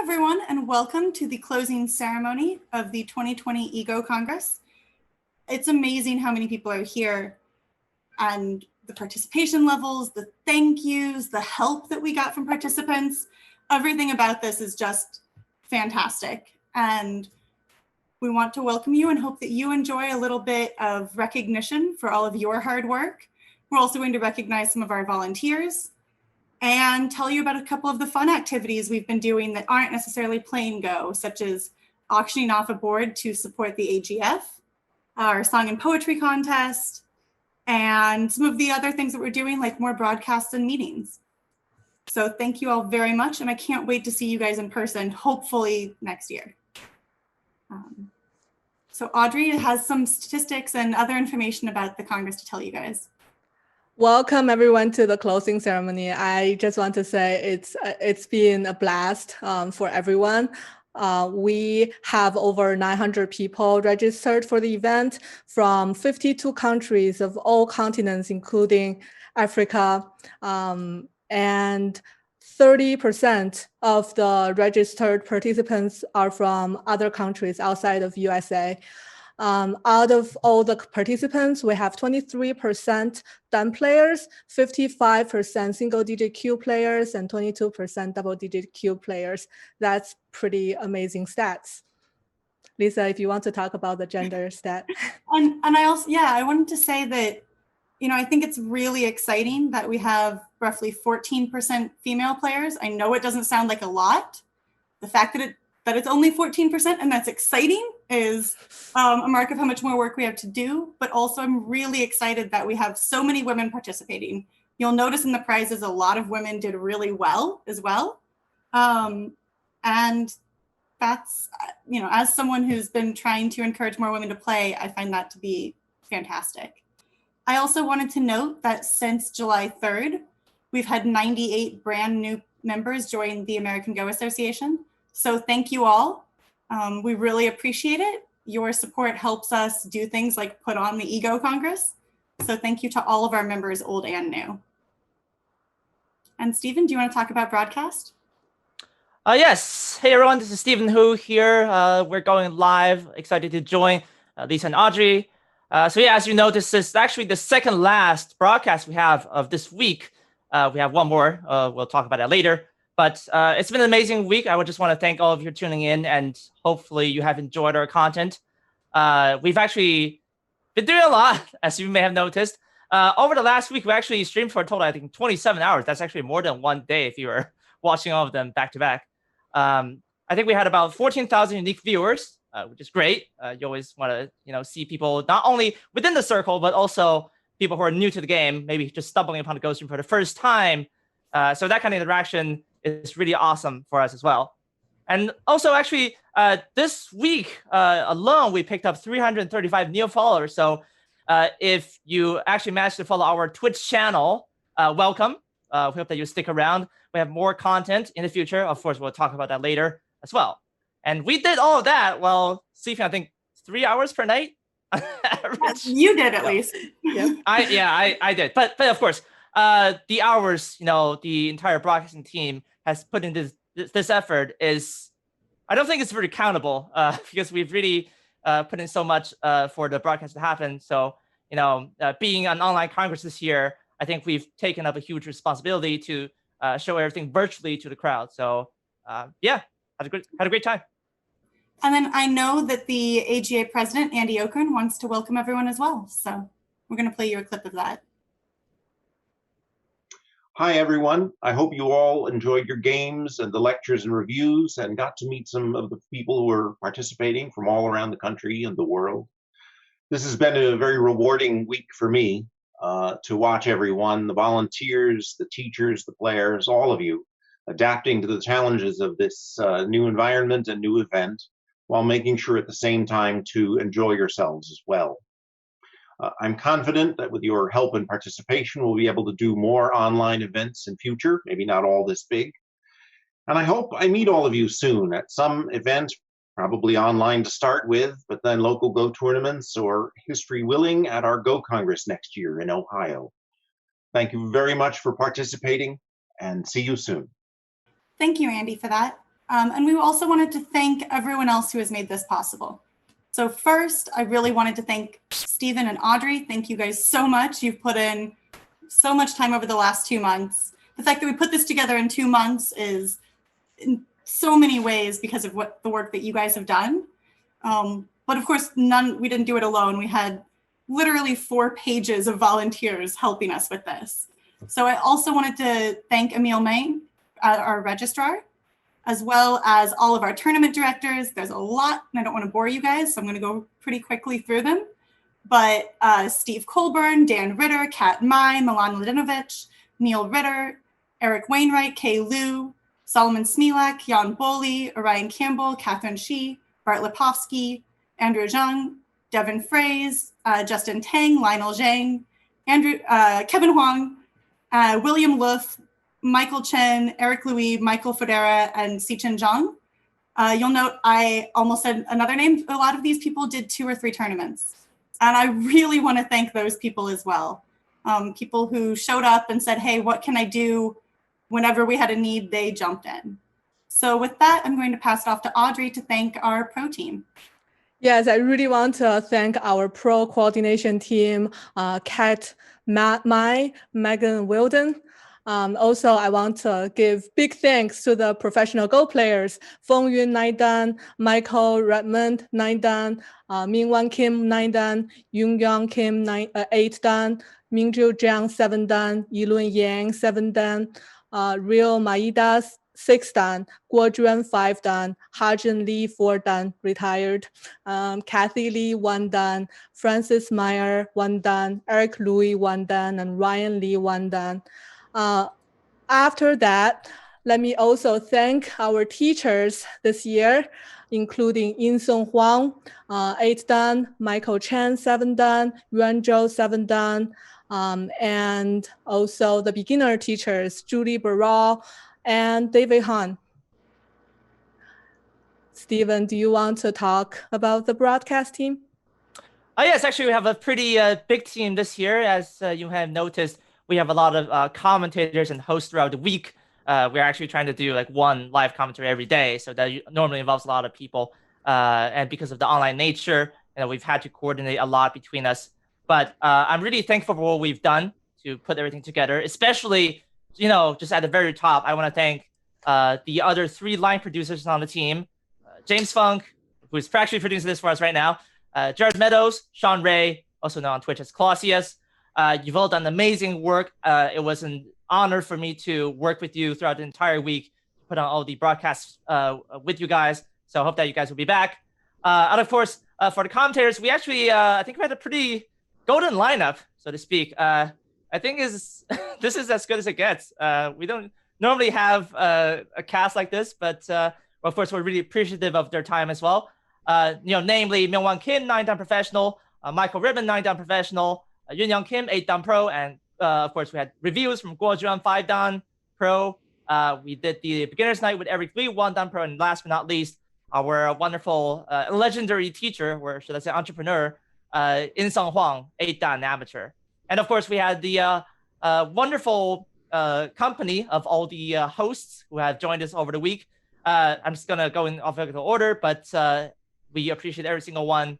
everyone, and welcome to the closing ceremony of the 2020 Ego Congress. It's amazing how many people are here, and the participation levels, the thank yous, the help that we got from participants. Everything about this is just fantastic. And we want to welcome you and hope that you enjoy a little bit of recognition for all of your hard work. We're also going to recognize some of our volunteers and tell you about a couple of the fun activities we've been doing that aren't necessarily plain Go, such as auctioning off a board to support the AGF, our song and poetry contest, and some of the other things that we're doing, like more broadcasts and meetings. So thank you all very much, and I can't wait to see you guys in person, hopefully next year. So Audrey has some statistics and other information about the Congress to tell you guys. Welcome everyone to the closing ceremony. I just want to say it's been a blast for everyone. We have over 900 people registered for the event from 52 countries of all continents, including Africa, and 30% of the registered participants are from other countries outside of USA. Out of all the participants, we have 23% dumb players, 55% single-digit Q players, and 22% double-digit Q players. That's pretty amazing stats. Lisa, if you want to talk about the gender stat. And I also, I wanted to say that, I think it's really exciting that we have roughly 14% female players. I know it doesn't sound like a lot. The fact that it's only 14% and that's exciting is a mark of how much more work we have to do, but also I'm really excited that we have so many women participating. You'll notice in the prizes, a lot of women did really well as well. And that's, as someone who's been trying to encourage more women to play, I find that to be fantastic. I also wanted to note that since July 3rd, we've had 98 brand new members join the American Go Association. So thank you all. We really appreciate it. Your support helps us do things like put on the Ego Congress. So thank you to all of our members, old and new. And Stephen, do you want to talk about broadcast? Yes. Hey, everyone. This is Stephen Hu here. We're going live. Excited to join Lisa and Audrey. So yeah, as you know, this is actually the second last broadcast we have of this week. We have one more. We'll talk about that later. But it's been an amazing week. I would just want to thank all of you for tuning in, and hopefully you have enjoyed our content. We've actually been doing a lot, as you may have noticed. Over the last week, we actually streamed for a total, I think, 27 hours. That's actually more than one day if you were watching all of them back to back. I think we had about 14,000 unique viewers, which is great. You always want to, see people not only within the circle, but also people who are new to the game, maybe just stumbling upon the Go stream for the first time. So that kind of interaction is really awesome for us as well. And also, actually, this week alone, we picked up 335 new followers. So if you actually managed to follow our Twitch channel, welcome. We hope that you stick around. We have more content in the future. Of course, we'll talk about that later as well. And we did all of that while sleeping, I think, 3 hours per night. You did at least. Yeah. I did. But of course, the hours, the entire broadcasting team has put in this effort is, I don't think it's very countable because we've really put in so much for the broadcast to happen. So, being an online Congress this year, I think we've taken up a huge responsibility to show everything virtually to the crowd. So yeah, had a great time. And then I know that the AGA president, Andy Okun, wants to welcome everyone as well. So we're going to play you a clip of that. Hi, everyone. I hope you all enjoyed your games and the lectures and reviews and got to meet some of the people who are participating from all around the country and the world. This has been a very rewarding week for me to watch everyone, the volunteers, the teachers, the players, all of you, adapting to the challenges of this new environment and new event while making sure at the same time to enjoy yourselves as well. I'm confident that with your help and participation, we'll be able to do more online events in future, maybe not all this big. And I hope I meet all of you soon at some event, probably online to start with, but then local Go tournaments or, history willing, at our Go Congress next year in Ohio. Thank you very much for participating, and see you soon. Thank you, Andy, for that. And we also wanted to thank everyone else who has made this possible. So first, I really wanted to thank Stephen and Audrey. Thank you guys so much. You've put in so much time over the last 2 months. The fact that we put this together in 2 months is in so many ways because of the work that you guys have done. But of course, we didn't do it alone. We had literally 4 pages of volunteers helping us with this. So I also wanted to thank Emile May, our registrar, as well as all of our tournament directors. There's a lot, and I don't want to bore you guys, so I'm going to go pretty quickly through them. But Steve Colburn, Dan Ritter, Kat Mai, Milan Ladinovich, Neil Ritter, Eric Wainwright, Kay Liu, Solomon Smilack, Jan Boley, Orion Campbell, Catherine Shi, Bart Lipovsky, Andrew Zhang, Devin Fraze, Justin Tang, Lionel Zhang, Kevin Huang, William Luff, Michael Chen, Eric Louis, Michael Fodera, and Sichen Zhang. You'll note I almost said another name. A lot of these people did 2 or 3 tournaments. And I really want to thank those people as well. People who showed up and said, hey, what can I do? Whenever we had a need, they jumped in. So with that, I'm going to pass it off to Audrey to thank our pro team. Yes, I really want to thank our pro coordination team, Kat Mai, Megan Wilden. Also, I want to give big thanks to the professional Go players, Feng Yun 9 dan, Michael Redmond 9 dan, Mingwan Kim 9 dan, Yungyang Kim 8 dan, Mingzhu Jiang 7 dan, Yilun Yang 7 dan, Rio Maeda 6 dan, Guo Juan 5 dan, Hajin Li 4 dan, retired, Kathy Lee 1 dan, Francis Meyer 1 dan, Eric Louis 1 dan, and Ryan Lee 1 dan. After that, let me also thank our teachers this year, including Yin Song Huang, 8 dan, Michael Chen, 7 dan, Yuan Zhou, 7 dan, and also the beginner teachers, Julie Barral and David Han. Stephen, do you want to talk about the broadcast team? Yes, actually, we have a pretty big team this year. As you have noticed, we have a lot of commentators and hosts throughout the week. We're actually trying to do like 1 live commentary every day. So that normally involves a lot of people. And because of the online nature, we've had to coordinate a lot between us. But I'm really thankful for what we've done to put everything together, especially, just at the very top. I want to thank the other 3 line producers on the team, James Funk, who's actually producing this for us right now, Jared Meadows, Sean Ray, also known on Twitch as Clausius. You've all done amazing work. It was an honor for me to work with you throughout the entire week, to put on all the broadcasts with you guys. So I hope that you guys will be back. And of course, for the commentators, we actually, I think we had a pretty golden lineup, so to speak. I think this is as good as it gets. We don't normally have a cast like this, but of course, we're really appreciative of their time as well. Namely, Myungwan Kim, 9 dan professional, Michael Ribbon, 9 dan professional, Yun Young Kim, 8 dan pro, and of course, we had reviews from Guo Juan, 5 dan pro. We did the beginner's night with Eric Lee, 1 dan pro, and last but not least, our wonderful legendary teacher, or should I say entrepreneur, In Sung Huang, 8 dan amateur. And of course, we had the wonderful company of all the hosts who have joined us over the week. I'm just going to go in alphabetical order, but we appreciate every single one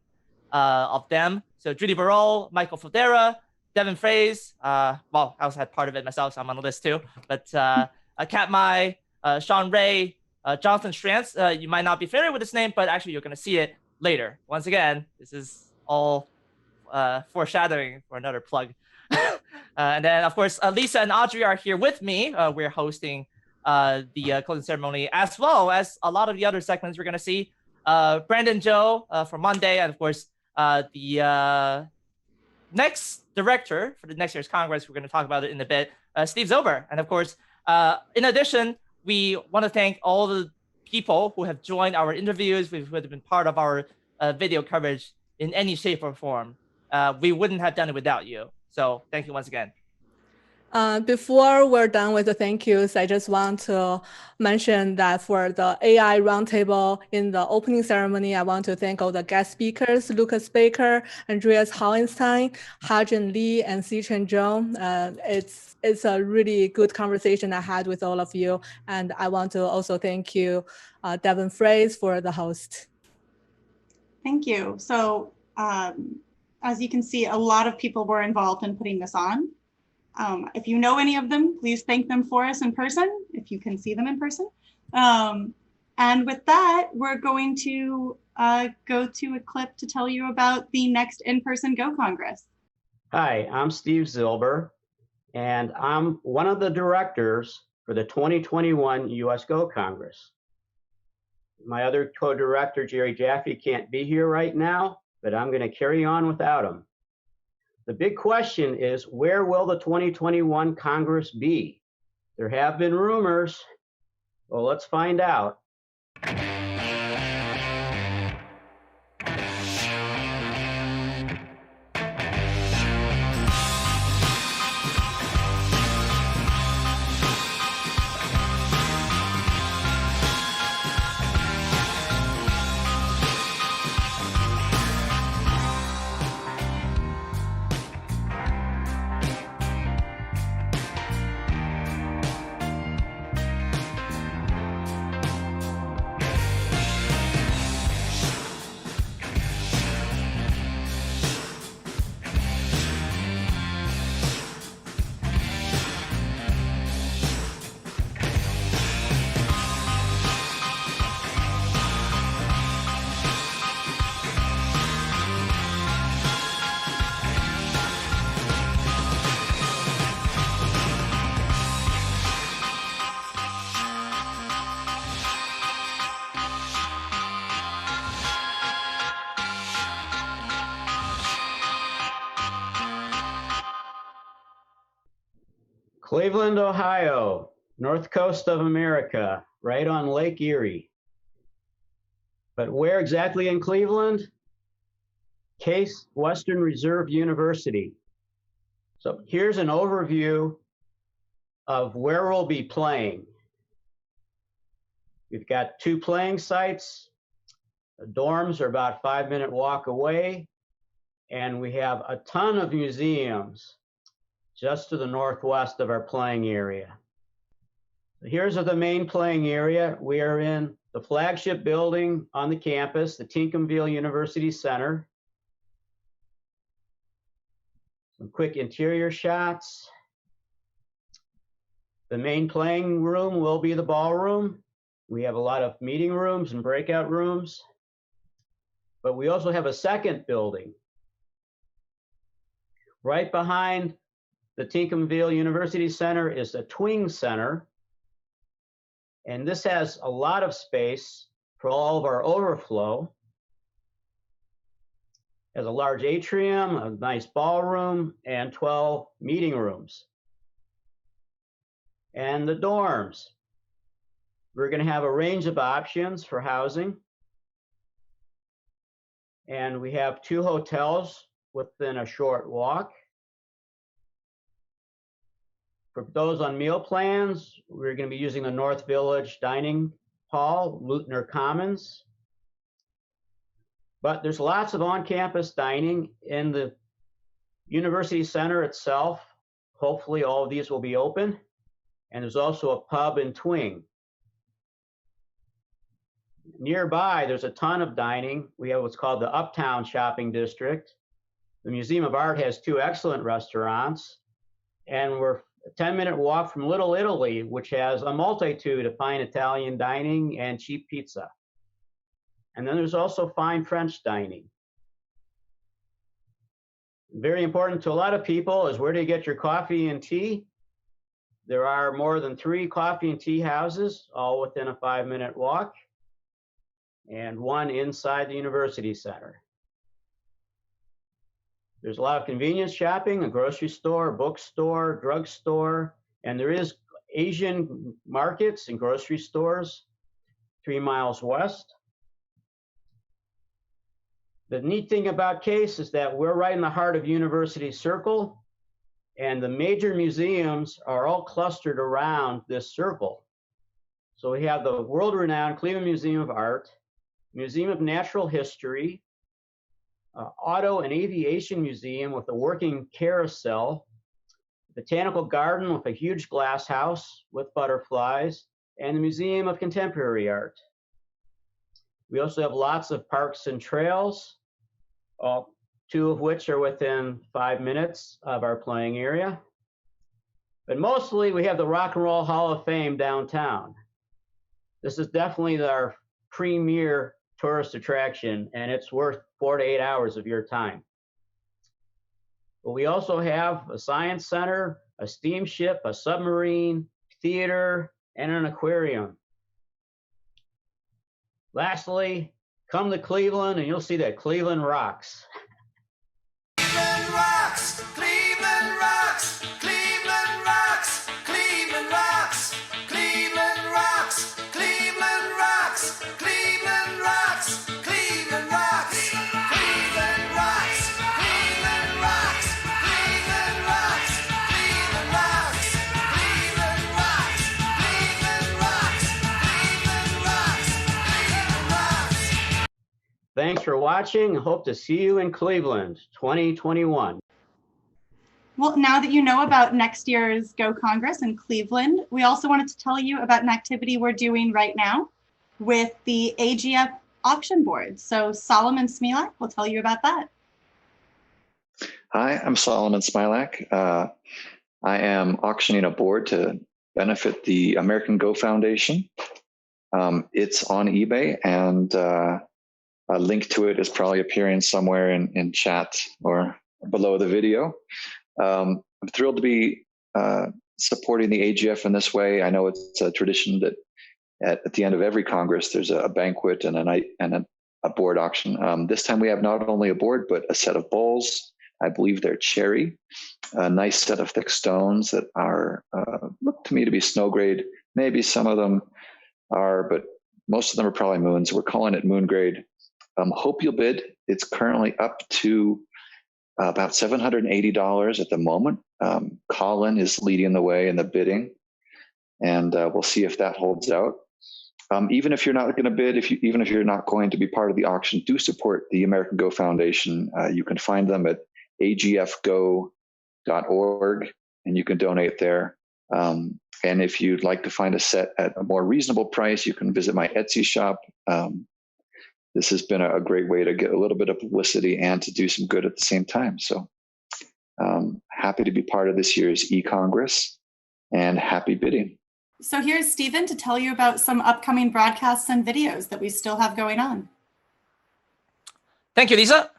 of them. So Judy Barral, Michael Fodera, Devin Fraze, well, I also had part of it myself, so I'm on the list too. But Kat Mai, Sean Ray, Jonathan Strantz, you might not be familiar with this name, but actually you're going to see it later. Once again, this is all foreshadowing for another plug. And then, of course, Lisa and Audrey are here with me. We're hosting the closing ceremony, as well as a lot of the other segments we're going to see. Brandon Joe for Monday, and of course, the next director for the next year's Congress, we're going to talk about it in a bit, Steve Zilber. And of course, in addition, we want to thank all the people who have joined our interviews, who have been part of our video coverage in any shape or form. We wouldn't have done it without you. So thank you once again. Before we're done with the thank yous, I just want to mention that for the AI roundtable in the opening ceremony, I want to thank all the guest speakers, Lucas Baker, Andreas Hallenstein, Hajin Lee, and Sichen Zhong. It's a really good conversation I had with all of you. And I want to also thank you, Devin Fraze, for the host. Thank you. So as you can see, a lot of people were involved in putting this on. If you know any of them, please thank them for us in person, if you can see them in person. And with that, we're going to go to a clip to tell you about the next in-person Go Congress. Hi, I'm Steve Zilber, and I'm one of the directors for the 2021 US Go Congress. My other co-director, Jerry Jaffe, can't be here right now, but I'm going to carry on without him. The big question is, where will the 2021 Congress be? There have been rumors. Well, let's find out. Cleveland, Ohio, north coast of America, right on Lake Erie. But where exactly in Cleveland? Case Western Reserve University. So here's an overview of where we'll be playing. We've got 2 playing sites. The dorms are about a 5-minute walk away, and we have a ton of museums just to the northwest of our playing area. Here's the main playing area. We are in the flagship building on the campus, the Tinkerville University Center. Some quick interior shots. The main playing room will be the ballroom. We have a lot of meeting rooms and breakout rooms, but we also have a second building right behind the Tinkerville University Center is the Twing Center, and this has a lot of space for all of our overflow. It has a large atrium, a nice ballroom, and 12 meeting rooms. And the dorms. We're going to have a range of options for housing. And we have 2 hotels within a short walk. For those on meal plans, we're going to be using the North Village Dining Hall, Lutner Commons. But there's lots of on-campus dining in the University Center itself. Hopefully all of these will be open. And there's also a pub in Twing. Nearby, there's a ton of dining. We have what's called the Uptown Shopping District. The Museum of Art has 2 excellent restaurants. And we're a 10-minute walk from Little Italy, which has a multitude of fine Italian dining and cheap pizza. And then there's also fine French dining. Very important to a lot of people is where do you get your coffee and tea? There are more than 3 coffee and tea houses, all within a 5-minute walk, and 1 inside the University Center. There's a lot of convenience shopping, a grocery store, bookstore, drugstore, and there is Asian markets and grocery stores 3 miles west. The neat thing about Case is that we're right in the heart of University Circle, And the major museums are all clustered around this circle. So we have the world-renowned Cleveland Museum of Art, Museum of Natural History, Auto and Aviation Museum with a working carousel, Botanical Garden with a huge glass house with butterflies, and the Museum of Contemporary Art. We also have lots of parks and trails, two of which are within 5 minutes of our playing area. But mostly we have the Rock and Roll Hall of Fame downtown. This is definitely our premier tourist attraction, and it's worth 4 to 8 hours of your time. But we also have a science center, a steamship, a submarine, theater, and an aquarium. Lastly, come to Cleveland and you'll see that Cleveland rocks. Cleveland rocks, Cleveland rocks, Cleveland rocks, Cleveland rocks, Cleveland rocks, Cleveland rocks, Cleveland rocks, Cleveland rocks, Cleveland rocks, Cleveland rocks, Cleveland rocks, Cleveland rocks, Cleveland rocks, Cleveland rocks, Cleveland rocks, Cleveland rocks. Thanks for watching. Hope to see you in Cleveland 2021. Well, now that you know about next year's Go Congress in Cleveland, we also wanted to tell you about an activity we're doing right now with the AGF auction board. So Solomon Smilack will tell you about that. Hi, I'm Solomon Smilack. I am auctioning a board to benefit the American Go Foundation. It's on eBay, and a link to it is probably appearing somewhere in chat or below the video. I'm thrilled to be supporting the AGF in this way. I know it's a tradition that at the end of every Congress, there's a banquet and a night and a board auction. This time we have not only a board, but a set of bowls. I believe they're cherry, a nice set of thick stones that are, look to me to be snow grade. Maybe some of them are, but most of them are probably moons. We're calling it moon grade. Hope you'll bid. It's currently up to about $780 at the moment. Colin is leading the way in the bidding, and we'll see if that holds out. Even if you're not going to bid, even if you're not going to be part of the auction, do support the American Go Foundation. You can find them at agfgo.org, and you can donate there. And if you'd like to find a set at a more reasonable price, you can visit my Etsy shop. This has been a great way to get a little bit of publicity and to do some good at the same time. So happy to be part of this year's e-Congress, and happy bidding. So here's Stephen to tell you about some upcoming broadcasts and videos that we still have going on. Thank you, Lisa.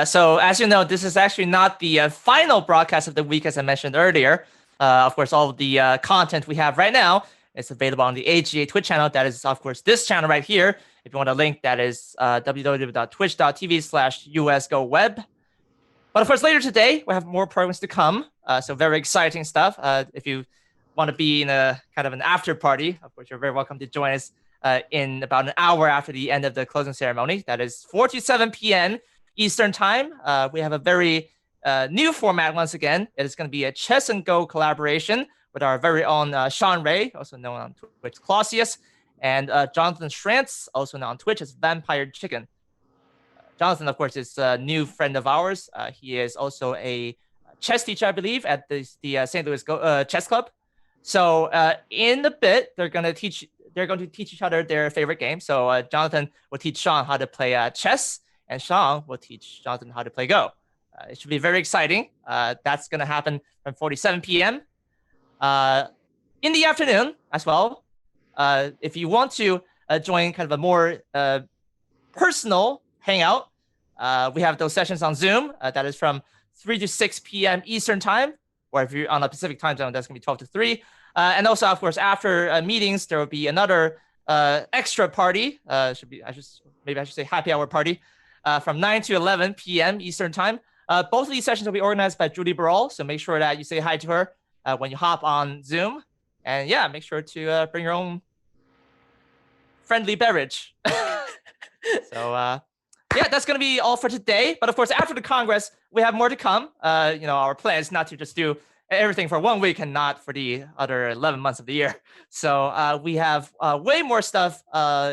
So as you know, this is actually not the final broadcast of the week, as I mentioned earlier. Of course, all of the content we have right now is available on the AGA Twitch channel. That is, of course, this channel right here. If you want a link, that is www.twitch.tv/USGoWeb. But of course, later today, we have more programs to come. So very exciting stuff. If you want to be in a kind of an after party, of course, you're very welcome to join us in about an hour after the end of the closing ceremony. That is 4 to 7 p.m. Eastern time. We have a very new format once again. It is going to be a Chess and Go collaboration with our very own Sean Ray, also known on Twitch Clausius, and Jonathan Schrantz, also known on Twitch as Vampire Chicken. Jonathan, of course, is a new friend of ours. He is also a chess teacher, I believe, at the St. Louis Chess Club. So in a bit, they're going to teach each other their favorite game. So Jonathan will teach Sean how to play chess, and Sean will teach Jonathan how to play Go. It should be very exciting. That's going to happen from 4 to 7 p.m. In the afternoon as well. If you want to join kind of a more personal hangout, we have those sessions on Zoom. That is from 3 to 6 p.m. Eastern time, or if you're on a Pacific time zone, that's going to be 12 to 3. And also, of course, after meetings, there will be another extra party. Maybe I should say happy hour party from 9 to 11 p.m. Eastern time. Both of these sessions will be organized by Julie Barral, so make sure that you say hi to her when you hop on Zoom. And yeah, make sure to bring your own friendly beverage. So yeah, that's going to be all for today. But of course, after the Congress, we have more to come. Our plan is not to just do everything for 1 week and not for the other 11 months of the year. So we have way more stuff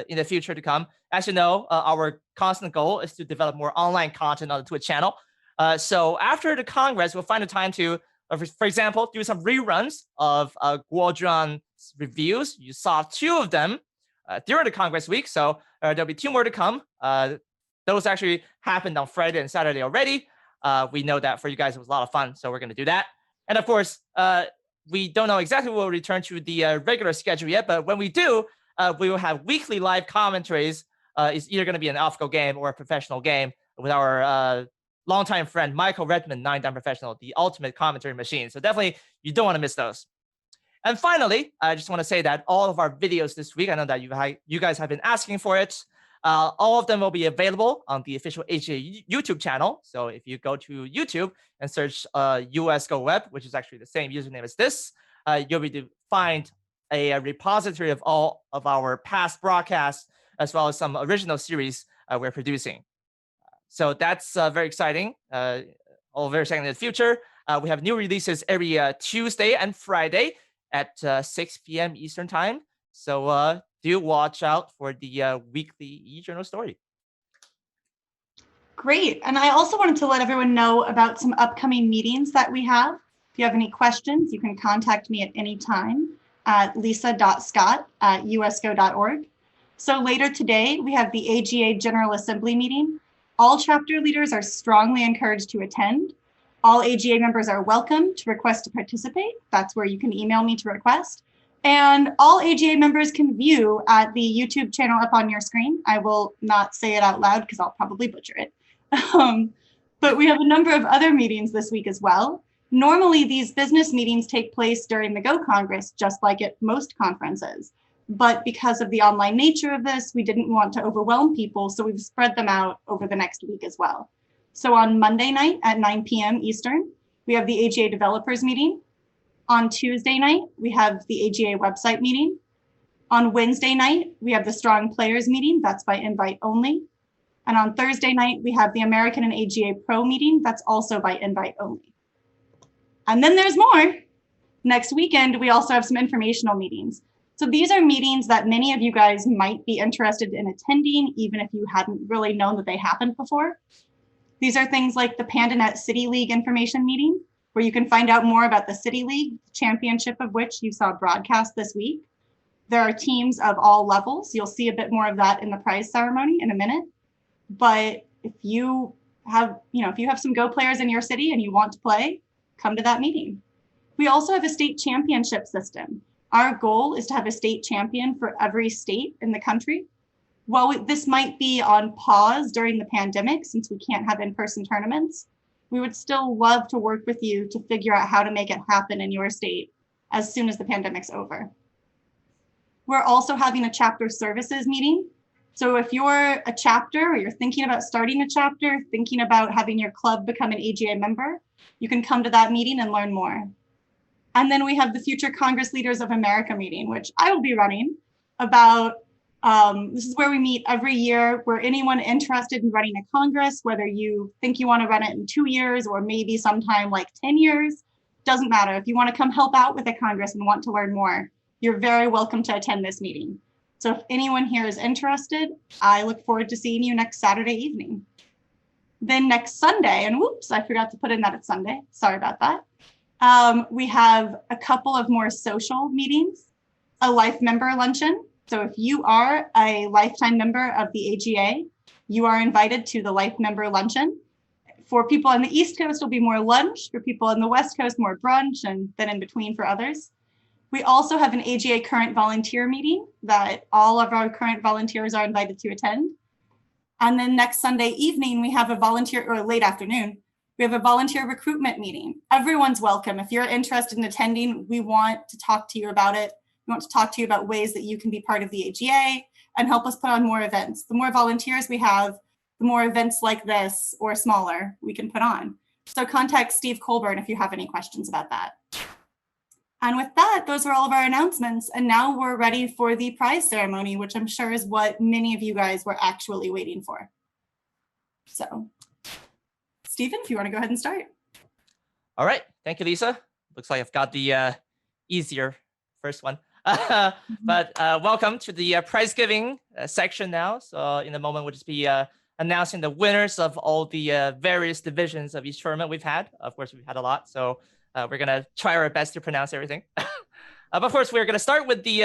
in the future to come. As you know, our constant goal is to develop more online content on the Twitch channel. So after the Congress, we'll find a time to, for example, do some reruns of Guozhuan's reviews. You saw 2 of them during the Congress week, so there'll be 2 more to come. Those actually happened on Friday and Saturday already. We know that for you guys, it was a lot of fun, so we're going to do that. And of course, we don't know exactly when we'll return to the regular schedule yet, but when we do, we will have weekly live commentaries. It's either going to be an AlphaGo game or a professional game with our longtime friend, Michael Redmond, 9-Dan Professional, the ultimate commentary machine. So definitely, you don't want to miss those. And finally, I just want to say that all of our videos this week, I know that you guys have been asking for it. All of them will be available on the official AGA YouTube channel. So if you go to YouTube and search US Go Web, which is actually the same username as this, you'll be able to find a repository of all of our past broadcasts, as well as some original series we're producing. So that's very exciting. All very exciting in the future. We have new releases every Tuesday and Friday at 6 p.m. Eastern time. So do watch out for the weekly e-journal story. Great. And I also wanted to let everyone know about some upcoming meetings that we have. If you have any questions, you can contact me at any time at lisa.scott@usgo.org. So later today, we have the AGA General Assembly meeting. All chapter leaders are strongly encouraged to attend. All AGA members are welcome to request to participate. That's where you can email me to request. And all AGA members can view at the YouTube channel up on your screen. I will not say it out loud because I'll probably butcher it. But we have a number of other meetings this week as well. Normally, these business meetings take place during the Go Congress, just like at most conferences. But because of the online nature of this, we didn't want to overwhelm people, so we've spread them out over the next week as well. So on Monday night at 9 p.m. Eastern, we have the AGA Developers meeting. On Tuesday night, we have the AGA website meeting. On Wednesday night, we have the Strong Players meeting. That's by invite only. And on Thursday night, we have the American and AGA Pro meeting. That's also by invite only. And then there's more. Next weekend, we also have some informational meetings. So these are meetings that many of you guys might be interested in attending, even if you hadn't really known that they happened before. These are things like the PandaNet City League information meeting, where you can find out more about the City League, championship of which you saw broadcast this week. There are teams of all levels. You'll see a bit more of that in the prize ceremony in a minute. But if you have some Go players in your city and you want to play, come to that meeting. We also have a state championship system. Our goal is to have a state champion for every state in the country. While this might be on pause during the pandemic, since we can't have in-person tournaments, we would still love to work with you to figure out how to make it happen in your state as soon as the pandemic's over. We're also having a chapter services meeting. So if you're a chapter or you're thinking about starting a chapter, thinking about having your club become an AGA member, you can come to that meeting and learn more. And then we have the Future Congress Leaders of America meeting, which I will be running about. This is where we meet every year, where anyone interested in running a Congress, whether you think you want to run it in 2 years or maybe sometime like 10 years, doesn't matter. If you want to come help out with a Congress and want to learn more, you're very welcome to attend this meeting. So if anyone here is interested, I look forward to seeing you next Saturday evening. Then next Sunday, and whoops, I forgot to put in that it's Sunday. Sorry about that. We have a couple of more social meetings, a life member luncheon. So if you are a lifetime member of the AGA, you are invited to the life member luncheon. For people on the East Coast, it'll be more lunch. For people on the West Coast, more brunch, and then in between for others. We also have an AGA current volunteer meeting that all of our current volunteers are invited to attend. And then next Sunday evening, we have a volunteer, or late afternoon, we have a volunteer recruitment meeting. Everyone's welcome. If you're interested in attending, we want to talk to you about it. We want to talk to you about ways that you can be part of the AGA and help us put on more events. The more volunteers we have, the more events like this or smaller we can put on. So contact Steve Colburn if you have any questions about that. And with that, those are all of our announcements. And now we're ready for the prize ceremony, which I'm sure is what many of you guys were actually waiting for. So, Stephen, if you want to go ahead and start. All right. Thank you, Lisa. Looks like I've got the easier first one. But welcome to the Prizegiving section now. So in a moment, we'll just be announcing the winners of all the various divisions of each tournament we've had. Of course, we've had a lot. So we're going to try our best to pronounce everything. But of course, we're going to start with the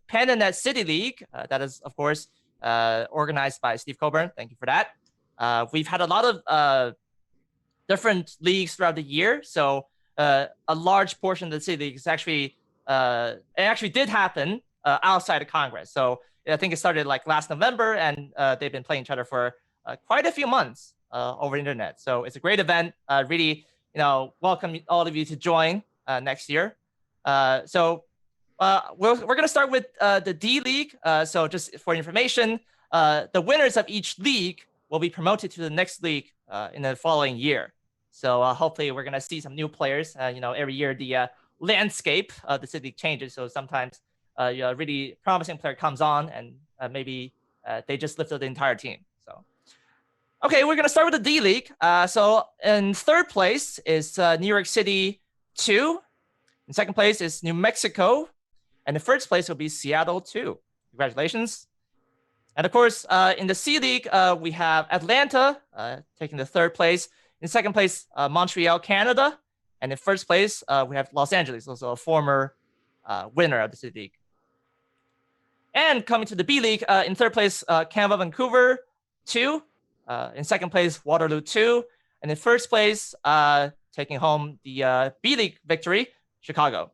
Pen and Net City League. That is, of course, organized by Steve Coburn. Thank you for that. We've had a lot of different leagues throughout the year. So a large portion of the City League is actually, it actually did happen outside of Congress. So I think it started like last November, and they've been playing each other for quite a few months over the internet. So it's a great event. Really, welcome all of you to join next year. So we're going to start with the D League. So just for information, the winners of each league will be promoted to the next league in the following year. So hopefully we're going to see some new players. Every year the landscape of the City League changes. So sometimes a really promising player comes on and maybe they just lifted the entire team. So, okay, we're going to start with the D League. So in third place is New York City 2. In second place is New Mexico. And the first place will be Seattle 2. Congratulations. And of course, in the C League, we have Atlanta taking the third place. In second place, Montreal, Canada. And in first place, we have Los Angeles, also a former winner of the City League. And coming to the B League, in third place, Canada, Vancouver 2. In second place, Waterloo 2. And in first place, taking home the B League victory, Chicago.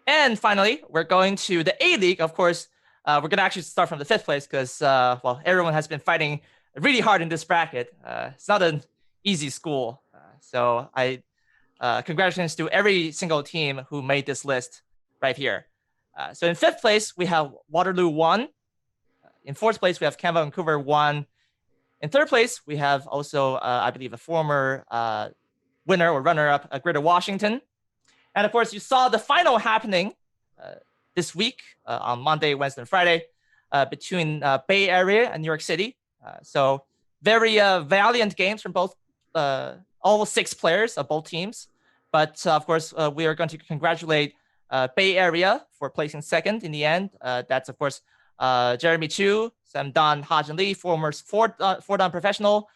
And finally, we're going to the A League. Of course, we're going to actually start from the fifth place because, everyone has been fighting really hard in this bracket. It's not an easy school. So congratulations to every single team who made this list right here. So in fifth place, we have Waterloo 1. In fourth place, we have Canada, Vancouver 1. In third place, we have also, I believe, a former winner or runner-up, Greater Washington. And of course, you saw the final happening this week on Monday, Wednesday, and Friday between Bay Area and New York City. So very valiant games from both, all 6 players of both teams. But of course, we are going to congratulate Bay Area for placing second in the end. That's, of course, Jeremy Chu, Sam Dan, Hajin Lee, former 4-dan professional,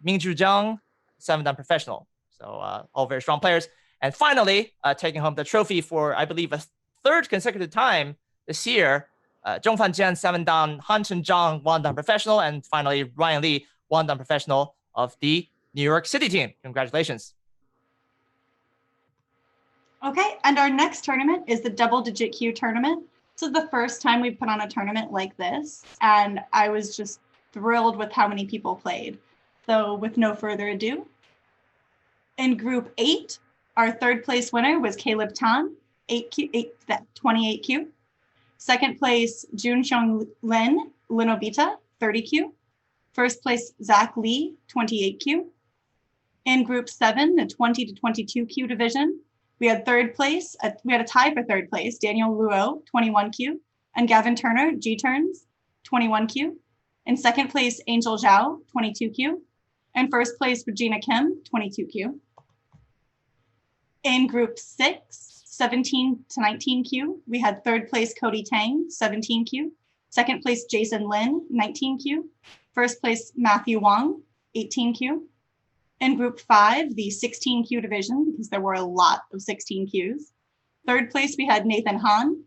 Mingju Zhang, 7-dan professional. So all very strong players. And finally, taking home the trophy for, I believe, a third consecutive time this year, Zhongfan Jian, 7-dan, Han Chen Zhang, 1-dan professional, and finally, Ryan Lee, 1-dan professional of the New York City team. Congratulations. Okay, and our next tournament is the Double Digit Q tournament. This is the first time we've put on a tournament like this, and I was just thrilled with how many people played. So with no further ado, in Group 8, our third place winner was Caleb Tan, 28Q. Second place, Junxiong Lin, Linovita, 30Q. First place, Zach Lee, 28Q. In Group 7, the 20 to 22Q division, we had third place. We had a tie for third place, Daniel Luo, 21Q, and Gavin Turner, G-Turns, 21Q. In second place, Angel Zhao, 22Q. And first place, Regina Kim, 22Q. In Group 6, 17 to 19Q, we had third place Cody Tang, 17Q. Second place Jason Lin, 19Q. First place Matthew Wang, 18Q. In Group 5, the 16Q division, because there were a lot of 16Qs. Third place we had Nathan Han,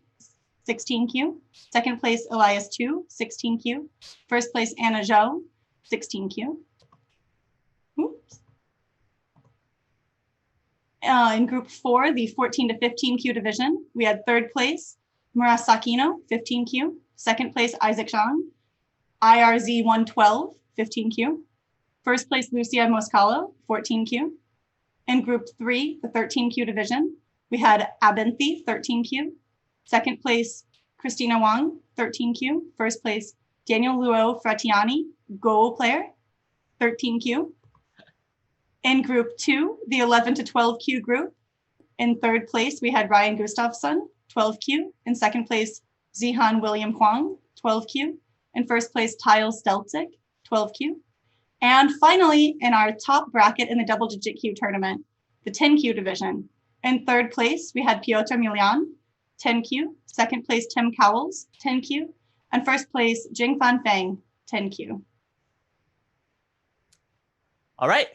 16Q. Second place Elias Tu, 16Q. First place Anna Zhou, 16Q. Oops. In Group 4, the 14 to 15Q division, we had third place Muras Sakino, 15Q. Second place Isaac Zhang, IRZ 112, 15Q. First place Lucia Moscalo, 14Q. In Group 3, the 13Q division, we had Abenthi, 13Q. Second place Christina Wang, 13Q. First place Daniel Luo Fratiani, Go player, 13Q. In Group 2, the 11 to 12Q group, in third place, we had Ryan Gustafsson, 12Q. In second place, Zihan William Kwong, 12Q. In first place, Tyle Stelzik, 12Q. And finally, in our top bracket in the double digit Q tournament, the 10Q division. In third place, we had Piotr Milian, 10Q. Second place, Tim Cowles, 10Q. And first place, Jing Fan Feng, 10Q. All right.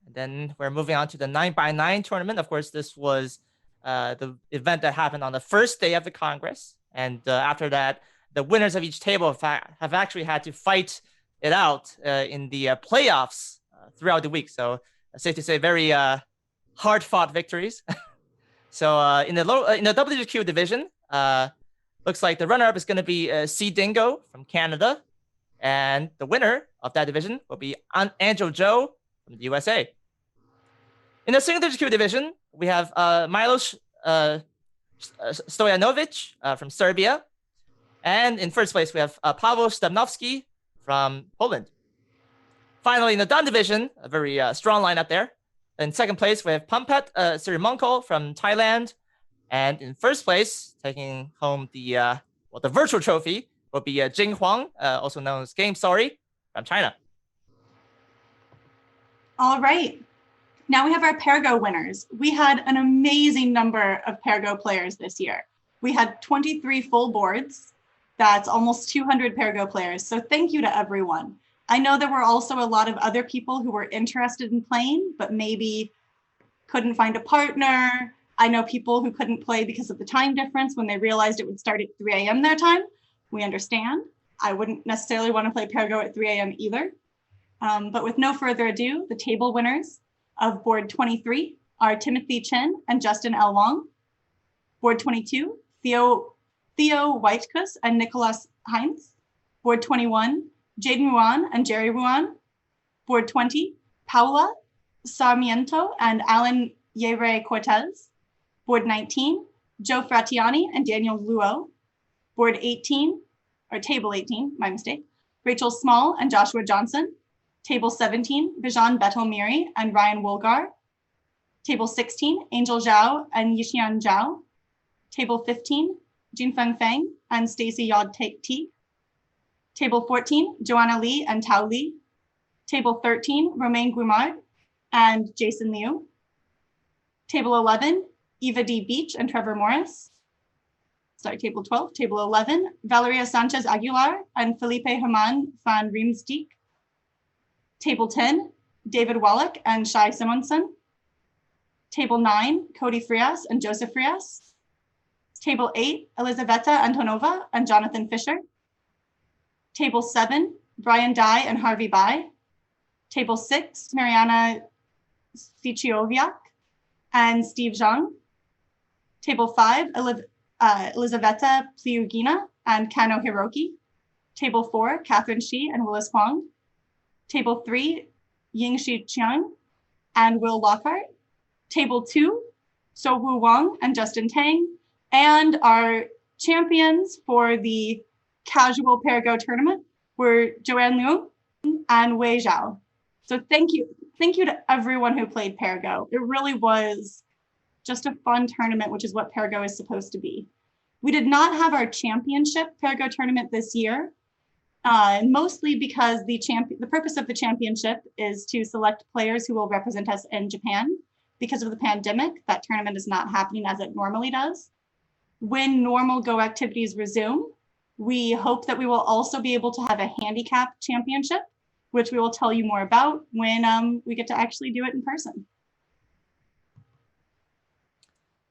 And then we're moving on to the 9x9 tournament. Of course, this was the event that happened on the first day of the Congress. And after that, the winners of each table have actually had to fight it out in the playoffs throughout the week. So safe to say, very hard-fought victories. So in the WQ division, looks like the runner-up is going to be C Dingo from Canada, and the winner of that division will be Angel Joe from the USA. In the single WQ division, we have Milos Stojanovic from Serbia, and in first place we have Paweł Stemnowski from Poland. Finally, in the done division, a very strong lineup there. In second place, we have Pampet Sirimonko from Thailand. And in first place, taking home the virtual trophy, will be Jing Huang, also known as Game Sorry, from China. All right. Now we have our Pergo winners. We had an amazing number of Pergo players this year. We had 23 full boards. That's almost 200 Pergo players. So thank you to everyone. I know there were also a lot of other people who were interested in playing, but maybe couldn't find a partner. I know people who couldn't play because of the time difference when they realized it would start at 3 a.m. their time. We understand. I wouldn't necessarily want to play Pergo at 3 a.m. either. But with no further ado, the table winners of board 23 are Timothy Chen and Justin L. Wang. Board 22, Theo Whitekus and Nicholas Heinz. Board 21, Jaden Ruan and Jerry Ruan. Board 20, Paula Sarmiento and Alan Yere Cortez. Board 19, Joe Fratiani and Daniel Luo. Board 18, or table 18, my mistake, Rachel Small and Joshua Johnson. Table 17, Bijan Betelmiri and Ryan Woolgar. Table 16, Angel Zhao and Yishian Zhao. Table 15, Jinfeng Feng and Stacy Yod T. Table 14, Joanna Lee and Tao Li. Table 13, Romain Guimard and Jason Liu. Table 11, Eva D. Beach and Trevor Morris. Sorry, table 12. Table 11, Valeria Sanchez Aguilar and Felipe Herman van Riemsdyk. Table 10, David Wallach and Shai Simonson. Table 9, Cody Frias and Joseph Frias. Table 8, Elizaveta Antonova and Jonathan Fisher. Table 7, Brian Dye and Harvey Bai. Table 6, Mariana Sichioviak and Steve Zhang. Table 5, Elizaveta Pliugina and Kano Hiroki. Table 4, Catherine Shi and Willis Huang. Table 3, Yingxi Qiang and Will Lockhart. Table 2, Sowu Wang and Justin Tang. And our champions for the casual Pergo tournament were Joanne Liu and Wei Zhao. So thank you to everyone who played Pergo. It really was just a fun tournament, which is what Pergo is supposed to be. We did not have our championship Pergo tournament this year, mostly because the purpose of the championship is to select players who will represent us in Japan. Because of the pandemic, that tournament is not happening as it normally does. When normal Go activities resume, we hope that we will also be able to have a handicap championship, which we will tell you more about when we get to actually do it in person.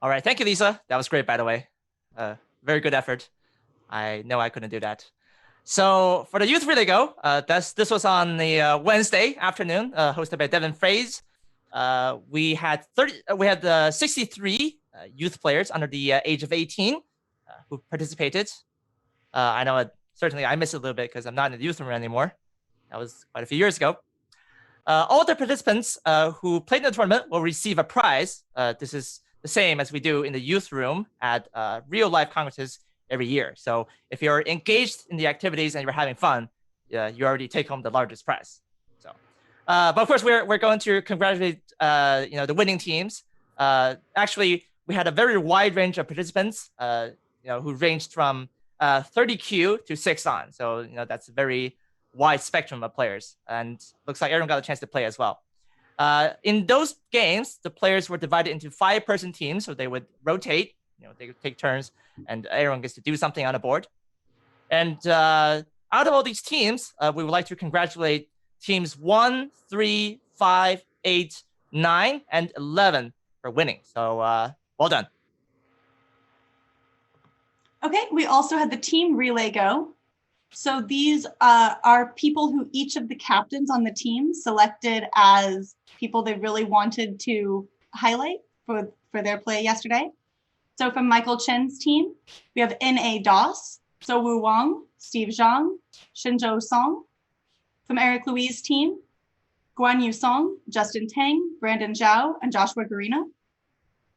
All right. Thank you, Lisa. That was great, by the way. Very good effort. I know I couldn't do that. So for the Youth Relay Go, this was on the Wednesday afternoon, hosted by Devin Fraze. We had 63 youth players under the age of 18 who participated. I know certainly I missed it a little bit because I'm not in the youth room anymore. That was quite a few years ago. All the participants who played in the tournament will receive a prize. This is the same as we do in the youth room at real life congresses every year. So if you're engaged in the activities and you're having fun, you already take home the largest prize. So, but of course we're going to congratulate the winning teams. Actually, we had a very wide range of participants, who ranged from 30Q to 6-on. So that's a very wide spectrum of players, and looks like everyone got a chance to play as well. In those games, the players were divided into 5-person teams, so they would rotate. They would take turns, and everyone gets to do something on the board. And out of all these teams, we would like to congratulate teams 1, 3, 5, 8, 9, and 11 for winning. So well done. Okay, we also had the team relay go. So these are people who each of the captains on the team selected as people they really wanted to highlight for their play yesterday. So from Michael Chen's team, we have N.A. Doss, So Wu Wang, Steve Zhang, Shinzhou Song. From Eric Louis' team, Guan Yu Song, Justin Tang, Brandon Zhao, and Joshua Garina.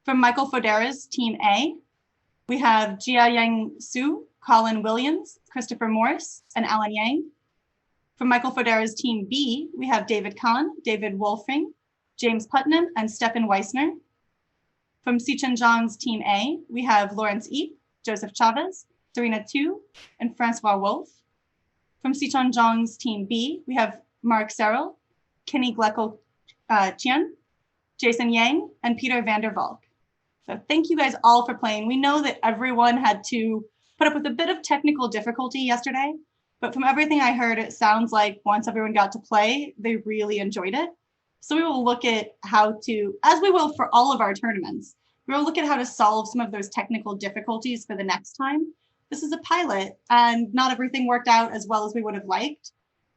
From Michael Fodera's team A, we have Jia Yang Su, Colin Williams, Christopher Morris, and Alan Yang. From Michael Fodera's team B, we have David Kahn, David Wolfring, James Putnam, and Stefan Weissner. From Sichen Zhang's team A, we have Lawrence Eep, Joseph Chavez, Serena Tu, and Francois Wolf. From Sichen Zhang's team B, we have Mark Serrell, Kenny Glecko Chien, Jason Yang, and Peter van der Valk. So thank you guys all for playing. We know that everyone had to put up with a bit of technical difficulty yesterday, but from everything I heard, it sounds like once everyone got to play, they really enjoyed it. So we will look at how to, as we will for all of our tournaments, we will look at how to solve some of those technical difficulties for the next time. This is a pilot and not everything worked out as well as we would have liked.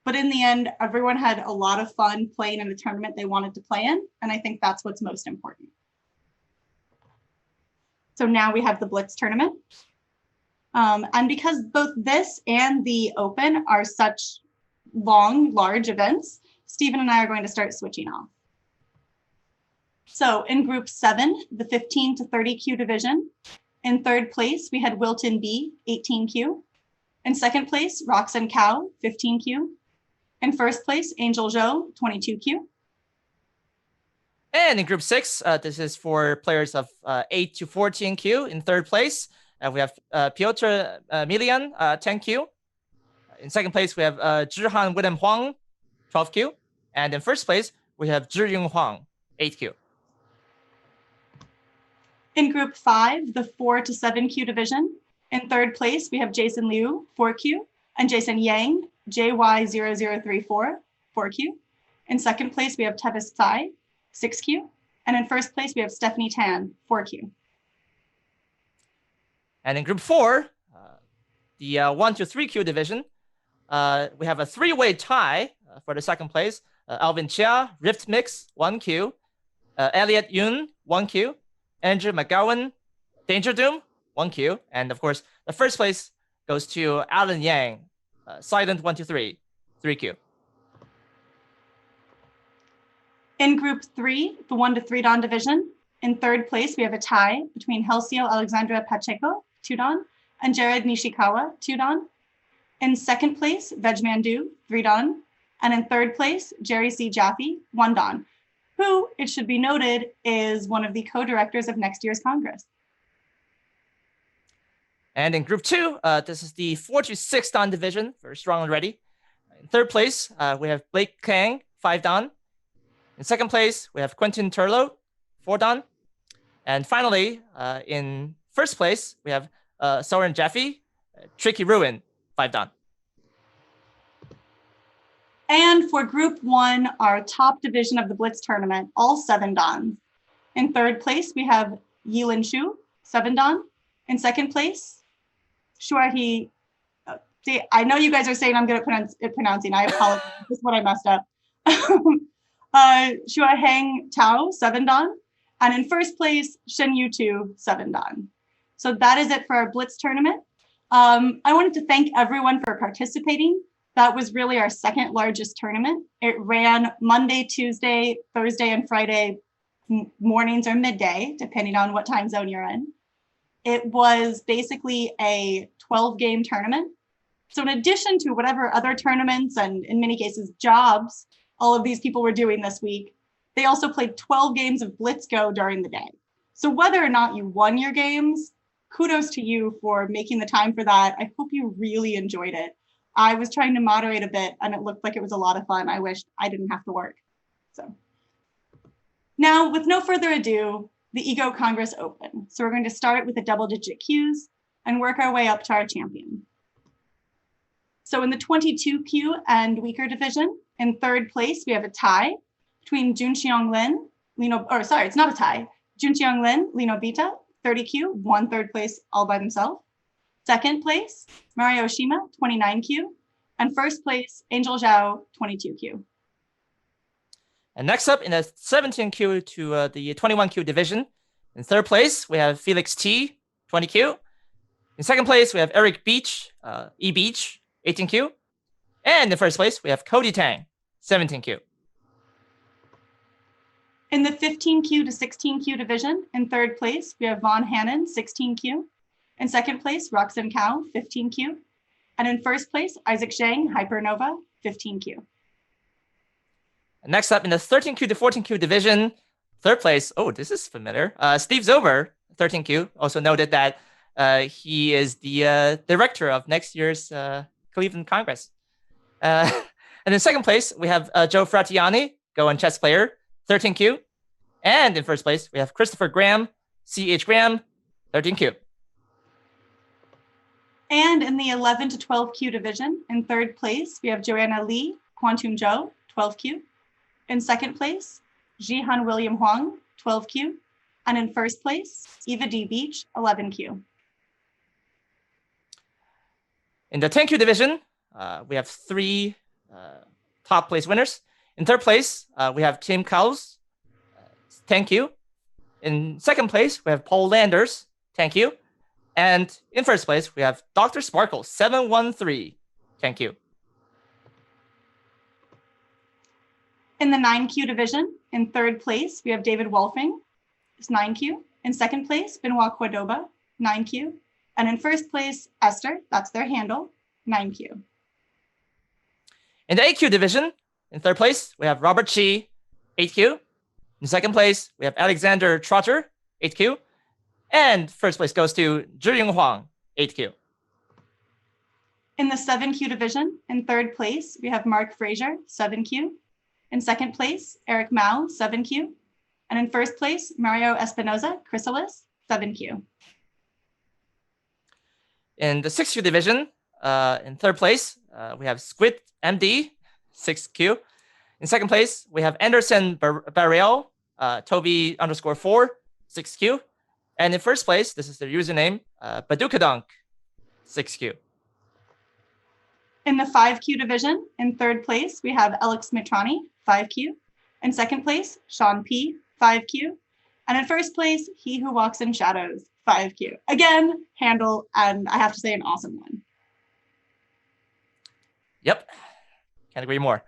But in the end, everyone had a lot of fun playing in the tournament they wanted to play in. And I think that's what's most important. So now we have the Blitz tournament. And because both this and the Open are such long, large events, Stephen and I are going to start switching off. So in group 7, the 15 to 30Q division, in third place, we had Wilton B, 18Q. In second place, Roxanne Cow, 15Q. In first place, Angel Zhou, 22Q. And in group 6, this is for players of 8 to 14Q. In third place, we have Piotr Milian, 10Q. In second place, we have Zhihan William Huang, 12Q. And in first place, we have Zhiyun Huang, 8Q. In group 5, the 4 to 7Q division, in third place, we have Jason Liu, 4Q, and Jason Yang, JY0034, 4Q. In second place, we have Tevis Tsai, 6Q. And in first place, we have Stephanie Tan, 4Q. And in group 4, the 1 to 3Q division, we have a 3-way tie for the second place. Alvin Chia, Rift Mix, 1Q. Elliot Yun, 1Q. Andrew McGowan, Danger Doom, 1Q. And of course, the first place goes to Alan Yang, Silent 123, 3Q. In group 3, the 1 to 3 Dan division, in third place, we have a tie between Helsio Alexandra Pacheco, 2 Dan, and Jared Nishikawa, 2 Dan. In second place, Vejmandu, 3 Dan. And in third place, Jerry C. Jaffe, 1 Dan, who, it should be noted, is one of the co-directors of next year's Congress. And in group 2, this is the 4 to 6 Dan division, very strong and ready. In third place, we have Blake Kang, 5 Dan. In second place, we have Quentin Turlo, 4 Dan. And finally, in first place, we have Soren Jaffe, Tricky Ruin, 5 Dan. And for group 1, our top division of the Blitz tournament, all 7 Dans. In third place, we have Yilin Shu, 7 Dan. In second place, Shuahi, see, I know you guys are saying I'm good at pronouncing. I apologize. This is what I messed up. Shuaheng Tao, 7 Dan. And in first place, Shen Yu Tu, 7 Dan. So that is it for our Blitz tournament. I wanted to thank everyone for participating. That was really our second largest tournament. It ran Monday, Tuesday, Thursday, and Friday mornings or midday, depending on what time zone you're in. It was basically a 12-game tournament. So in addition to whatever other tournaments and in many cases jobs all of these people were doing this week, they also played 12 games of Blitz Go during the day. So whether or not you won your games, kudos to you for making the time for that. I hope you really enjoyed it. I was trying to moderate a bit and it looked like it was a lot of fun. I wished I didn't have to work. So Now, with no further ado, the Ego Congress Open. So we're going to start with the double-digit Qs and work our way up to our champion. So in the 22Q and weaker division, in third place, we have a tie between Junqiang Lin, it's not a tie. Junqiang Lin, Lino Bita, 30Q, won third place all by themselves. Second place, Mario Shima, 29Q. And first place, Angel Zhao, 22Q. And next up in the 17Q to the 21Q division, in third place, we have Felix T, 20Q. In second place, we have Eric Beach, E Beach, 18Q. And in first place, we have Cody Tang, 17Q. In the 15Q to 16Q division, in third place, we have Vaughn Hannon, 16Q. In second place, Roxanne Cow, 15Q. And in first place, Isaac Zhang, Hypernova, 15Q. And next up in the 13Q to 14Q division, third place, oh, this is familiar. Steve Zilber, 13Q, also noted that he is the director of next year's Cleveland Congress. And in second place, we have Joe Fratiani, Go and chess player, 13Q. And in first place, we have Christopher Graham, CH Graham, 13Q. And in the 11 to 12Q division, in third place, we have Joanna Lee, Quantum Zhou, 12Q. In second place, Jihan William Huang, 12Q. And in first place, Eva D. Beach, 11Q. In the 10Q division, we have three top place winners. In third place, we have Tim Cowles, 10Q. In second place, we have Paul Landers, 10Q. And in first place, we have Dr. Sparkle, 713, 10Q. In the 9Q division, in third place, we have David Wolfing, 9Q. In second place, Benoit Cordoba, 9Q. And in first place, Esther, that's their handle, 9Q. In the 8Q division, in third place, we have Robert Chi, 8Q. In second place, we have Alexander Trotter, 8Q. And first place goes to Zhiying Huang, 8Q. In the 7Q division, in third place, we have Mark Fraser, 7Q. In second place, Eric Mao, 7Q. And in first place, Mario Espinoza, Chrysalis, 7Q. In the 6Q division, in third place, we have Squid MD, 6Q. In second place, we have Anderson Barriel, Toby_4, 6Q. And in first place, this is their username, Badukadunk, 6Q. In the 5Q division, in third place, we have Alex Mitrani, 5Q. In second place, Sean P, 5Q. And in first place, He Who Walks in Shadows, 5Q. Again, handle, and I have to say an awesome one. Yep, can't agree more.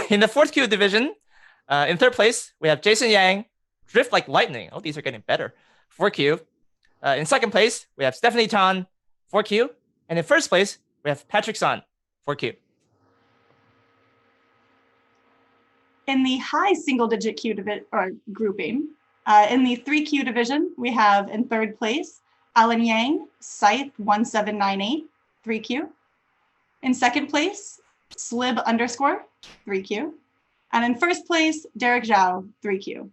In the 4Q division, in third place, we have Jason Yang, Drift Like Lightning. Oh, these are getting better. 4Q. In second place, we have Stephanie Tan, 4Q. And in first place, we have Patrick Sun, 4Q. In the high single-digit Q grouping, in the 3Q division, we have in third place, Alan Yang, Scythe 1798, 3Q. In second place, Slib_, 3Q. And in first place, Derek Zhao, 3Q.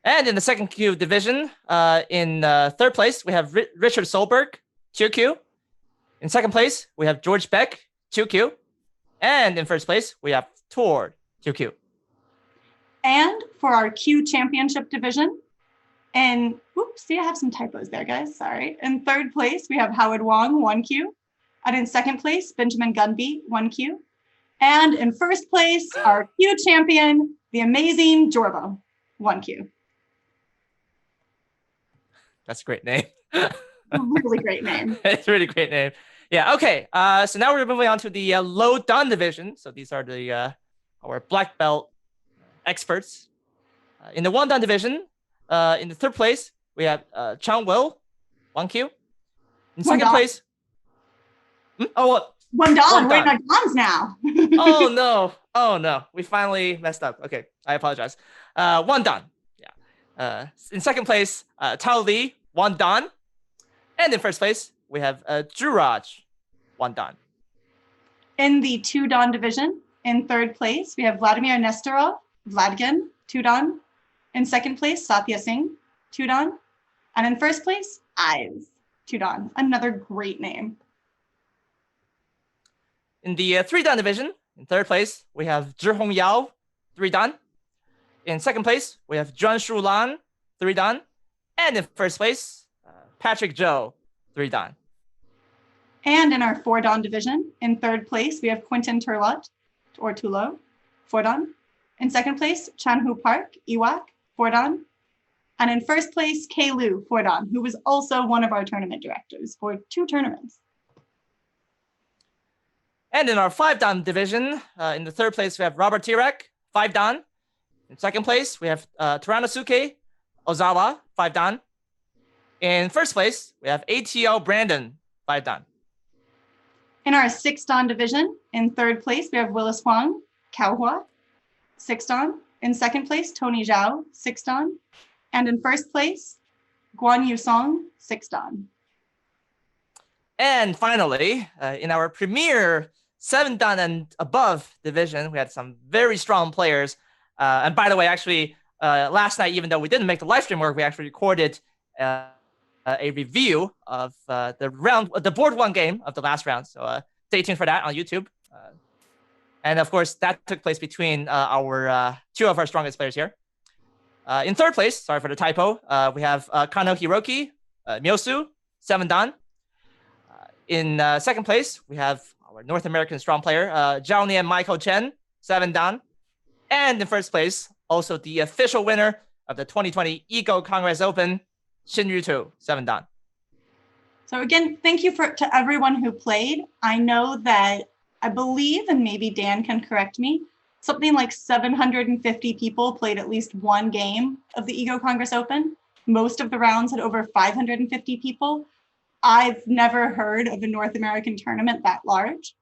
And in the second Q division, in third place, we have Richard Solberg, 2Q. In second place, we have George Beck, 2Q. And in first place, we have Tord, 2Q. And for our Q championship division, and oops, see, I have some typos there, guys, sorry. In third place, we have Howard Wong, 1Q. And in second place, Benjamin Gunby, 1Q. And in first place, our Q champion, the amazing Jorbo, 1Q. That's a great name. A really great name. It's a really great name. Yeah, okay. So now we're moving on to the low dan division. So these are the our black belt experts. In the one dan division, in the third place, we have Chang Will, 1Q. In second place, oh, what? One dan, we're not dans now. Oh no, we finally messed up. Okay, I apologize. One dan, yeah. In second place, Tao Li, 1 dan. And in first place, we have Juraj, 1 dan. In the 2 dan division, In third place, we have Vladimir Nestorov, Vladgan, 2 dan. In second place, Satya Singh, 2 dan. And in first place, Eyes, 2 dan. Another great name. In the 3 dan division, in third place, we have Zhihong Yao, 3 dan. In second place, we have Juanshu Lan, 3 dan. And in first place, Patrick Zhou, 3 dan. And in our 4 dan division, in third place, we have Quentin Turlot, or Tulo, 4 dan. In second place, Chanhu Park, Iwak, 4 dan. And in first place, Kay Lu, 4 dan, who was also one of our tournament directors for 2 tournaments. And in our 5 dan division, in the third place, we have Robert Tirek, 5 dan. In second place, we have Taranosuke Ozawa, 5 dan. In first place, we have ATO Brandon, 5 dan. In our 6 dan division, in third place, we have Willis Huang, Kaohua, 6 dan. In second place, Tony Zhao, 6 dan. And in first place, Guan Yu Song, 6 dan. And finally, in our premier 7 dan and above division, we had some very strong players. And by the way, actually, last night, even though we didn't make the live stream work, we actually recorded a review of the board 1 game of the last round. So stay tuned for that on YouTube. And of course, that took place between our 2 of our strongest players here. In third place, sorry for the typo, we have Kano Hiroki, Myosu, 7 dan. In second place, we have our North American strong player, Zhao Nian Michael Chen, 7 dan. And in first place, also the official winner of the 2020 Ego Congress Open, Shin Yutu, 7 dan. So again, thank you to everyone who played. I know that I believe, and maybe Dan can correct me, something like 750 people played at least 1 game of the Ego Congress Open. Most of the rounds had over 550 people. I've never heard of a North American tournament that large.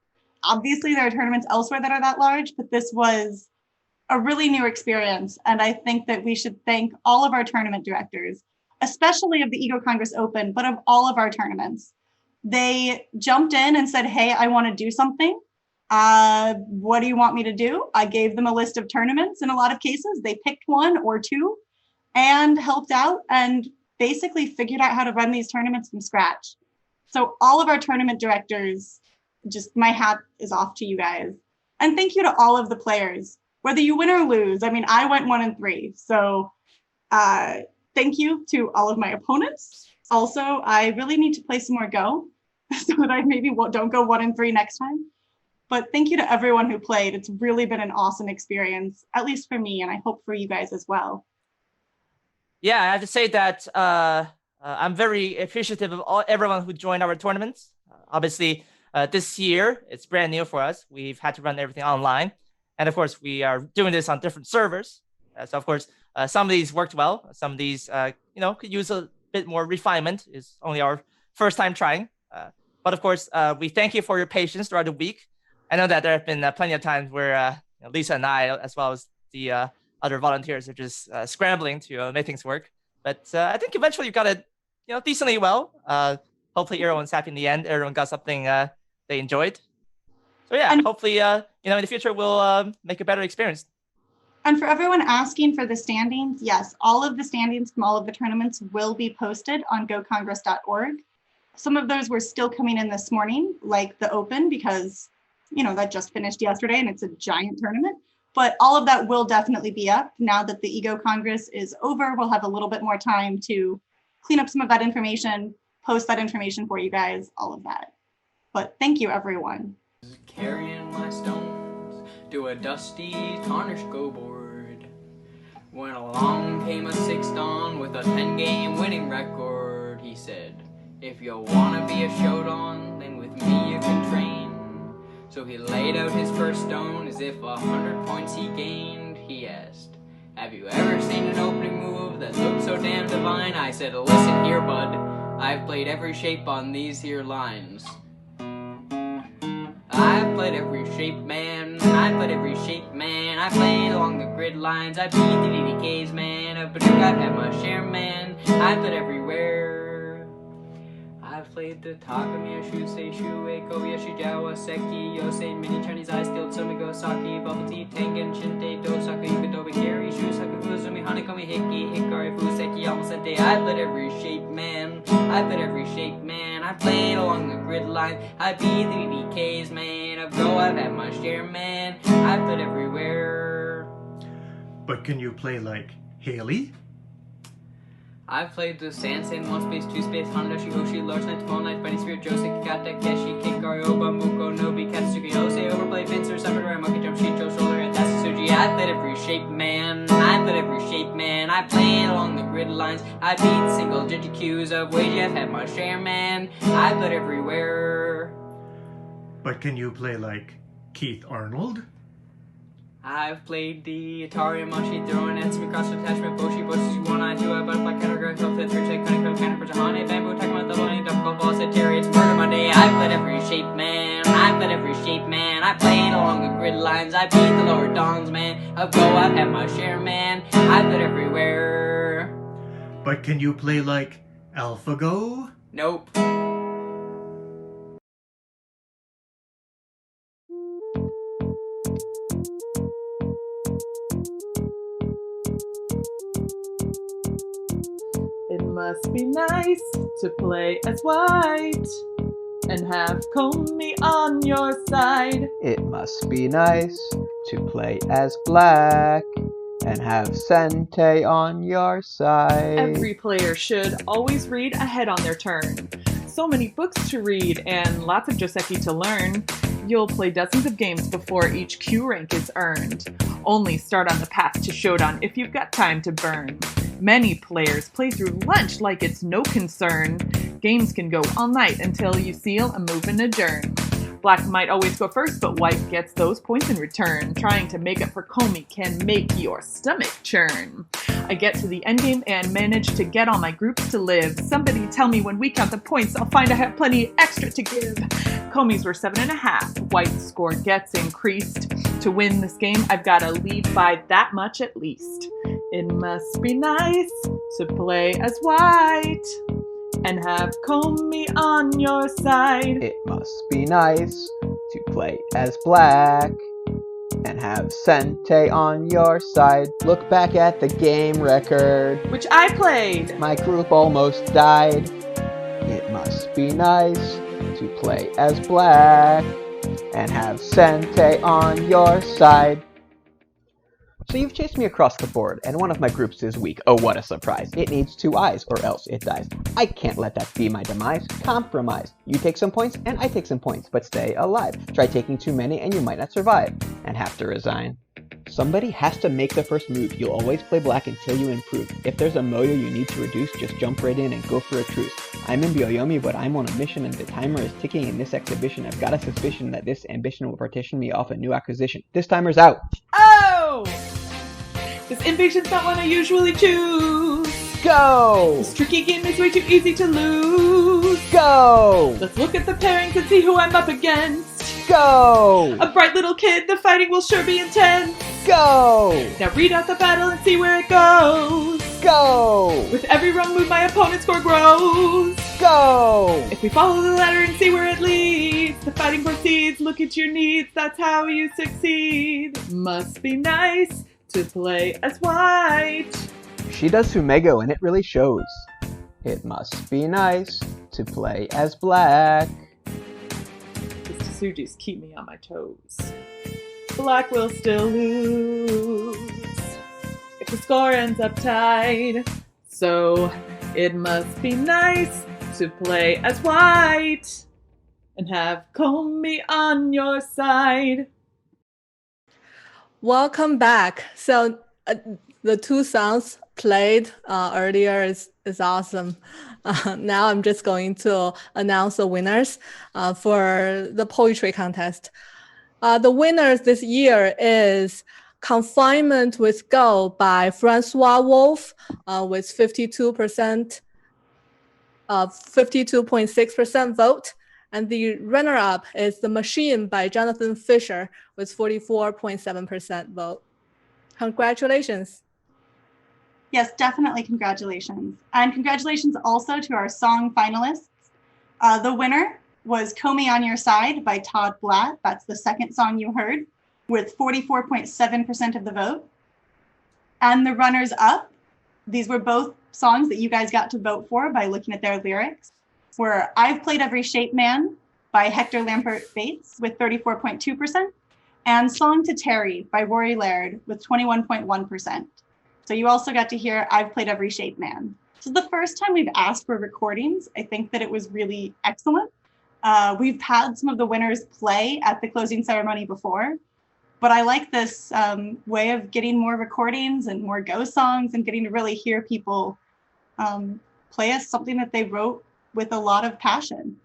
Obviously, there are tournaments elsewhere that are that large, but this was a really new experience. And I think that we should thank all of our tournament directors, especially of the Ego Congress Open, but of all of our tournaments. They jumped in and said, hey, I want to do something. What do you want me to do? I gave them a list of tournaments. In a lot of cases, they picked 1 or 2 and helped out and basically figured out how to run these tournaments from scratch. So all of our tournament directors, just my hat is off to you guys. And thank you to all of the players, whether you win or lose. I mean, I went 1 and 3. So thank you to all of my opponents. Also, I really need to play some more Go so that I maybe don't go 1 and 3 next time. But thank you to everyone who played. It's really been an awesome experience, at least for me, and I hope for you guys as well. Yeah, I have to say that I'm very appreciative of everyone who joined our tournaments. Obviously, this year, it's brand new for us. We've had to run everything online. And of course, we are doing this on different servers. So of course, some of these worked well. Some of these, could use a bit more refinement. It's only our first time trying. But of course, we thank you for your patience throughout the week. I know that there have been plenty of times where Lisa and I, as well as the other volunteers, are just scrambling to make things work. But I think eventually you got it, decently well. Hopefully everyone's happy in the end. Everyone got something they enjoyed. So yeah, and hopefully, in the future we'll make a better experience. And for everyone asking for the standings, yes, all of the standings from all of the tournaments will be posted on gocongress.org. Some of those were still coming in this morning, like the Open, because that just finished yesterday and it's a giant tournament. But all of that will definitely be up. Now that the Ego Congress is over, we'll have a little bit more time to clean up some of that information, post that information for you guys, all of that. But thank you, everyone. Carrying my stones to a dusty, tarnished go board, when along came a 6 dan with a 10-game winning record. He said, if you wanna be a showdown, then with me you can train. So he laid out his first stone as if 100 points he gained. He asked, have you ever seen an opening move that looked so damn divine? I said, listen here, bud, I've played every shape on these here lines. I've played every shape, man. I played every shape, man. I played along the grid lines. I beat the DDKs, man. But I've had my share, man. I played everywhere. I've played played the Takamiya, Shusei, Shuei, Koya, Shijawa, Seki, Yosei, Mini Chinese Ice, Steel, Tsumiko, Saki, Bubble Tea, Tengen, Shinte, Dosaka, Yukadoba, Gary, Shusaku, Fuzumi, Honeykomi, Hiki, Hikari, Fuseki, Yamasente. I played every shape, man. I played every shape, man. I played along the grid line. I beat the BBKs, man. Of Go, I've had my share, man. I played everywhere. But can you play like Haley? I've played the Sansan, 1 Space, 2 Space, Hanadashi, Hoshi, Large Knight, Small Knight, Bunny Spirit, Josei, Kata, Keshi, Kikari, Oba, Muko, Nobi, Katsuki, Ose, Overplay, Pincer, Samurai, Monkey Jump, Shicho, Shoulder, and Tatsuji. I played every shape, man. I played every shape, man. I played along the grid lines. I beat single digit queues of Wage, I've had my share, man. I played everywhere. But can you play like Keith Arnold? I've played the Atari, Mashi, Throwing, Etsumi, Cross Attachment, Boshi, Boshi, One Eye, Two Eye, Butterfly, Category, Self, Fit, Three, Check, Cunning, Coat, Cannon, Hane, Bamboo, Takama, Double, Any, Double, Call, Boss, Terry, it's Murder Monday. I played every shape, man. I played every shape, man. I played along the grid lines. I beat the lower dawns, man. Of Go, I've had my share, man. I played everywhere. But can you play like AlphaGo? Nope. It must be nice to play as white and have Komi on your side. It must be nice to play as black and have Sente on your side. Every player should always read ahead on their turn. So many books to read and lots of Joseki to learn. You'll play dozens of games before each Q rank is earned. Only start on the path to Shodan if you've got time to burn. Many players play through lunch like it's no concern. Games can go all night until you seal a move and adjourn. Black might always go first, but white gets those points in return. Trying to make up for Komi can make your stomach churn. I get to the endgame and manage to get all my groups to live. Somebody tell me when we count the points, I'll find I have plenty extra to give. Komi's were 7.5. White's score gets increased. To win this game, I've got to lead by that much at least. It must be nice to play as white and have Komi on your side. It must be nice to play as black and have Sente on your side. Look back at the game record, Which I played. my group almost died. It must be nice to play as black and have Sente on your side. So you've chased me across the board, and one of my groups is weak. Oh, what a surprise. It needs 2 eyes, or else it dies. I can't let that be my demise. Compromise. You take some points, and I take some points, but stay alive. Try taking too many, and you might not survive, and have to resign. Somebody has to make the first move. You'll always play black until you improve. If there's a moyo you need to reduce, just jump right in and go for a truce. I'm in Byoyomi, but I'm on a mission, and the timer is ticking in this exhibition. I've got a suspicion that this ambition will partition me off a new acquisition. This timer's out. Oh! This impatience not one I usually choose. Go! This tricky game is way too easy to lose. Go! Let's look at the pairings and see who I'm up against. Go! A bright little kid, the fighting will sure be intense. Go! Now read out the battle and see where it goes. Go! With every wrong move, my opponent's score grows. Go! If we follow the ladder and see where it leads, the fighting proceeds. Look at your needs, that's how you succeed. Must be nice to play as white. She does Sumego and it really shows. It must be nice to play as black. These Tsujis keep me on my toes. Black will still lose if the score ends up tied. So it must be nice to play as white and have Komi on your side. Welcome back. So the 2 songs played earlier is awesome. Now I'm just going to announce the winners for the poetry contest. The winners this year is Confinement with Go by Francois Wolf with 52.6% vote. And the runner-up is The Machine by Jonathan Fisher with 44.7% vote. Congratulations. Yes, definitely congratulations. And congratulations also to our song finalists. The winner was Komi on Your Side by Todd Blatt. That's the second song you heard, with 44.7% of the vote. And the runners up, these were both songs that you guys got to vote for by looking at their lyrics, were I've Played Every Shape Man by Hector Lampert-Bates with 34.2%, and Song to Terry by Rory Laird with 21.1%. So you also got to hear I've Played Every Shape Man. This is the first time we've asked for recordings. I think that it was really excellent. We've had some of the winners play at the closing ceremony before, but I like this way of getting more recordings and more Go songs and getting to really hear people play us something that they wrote with a lot of passion.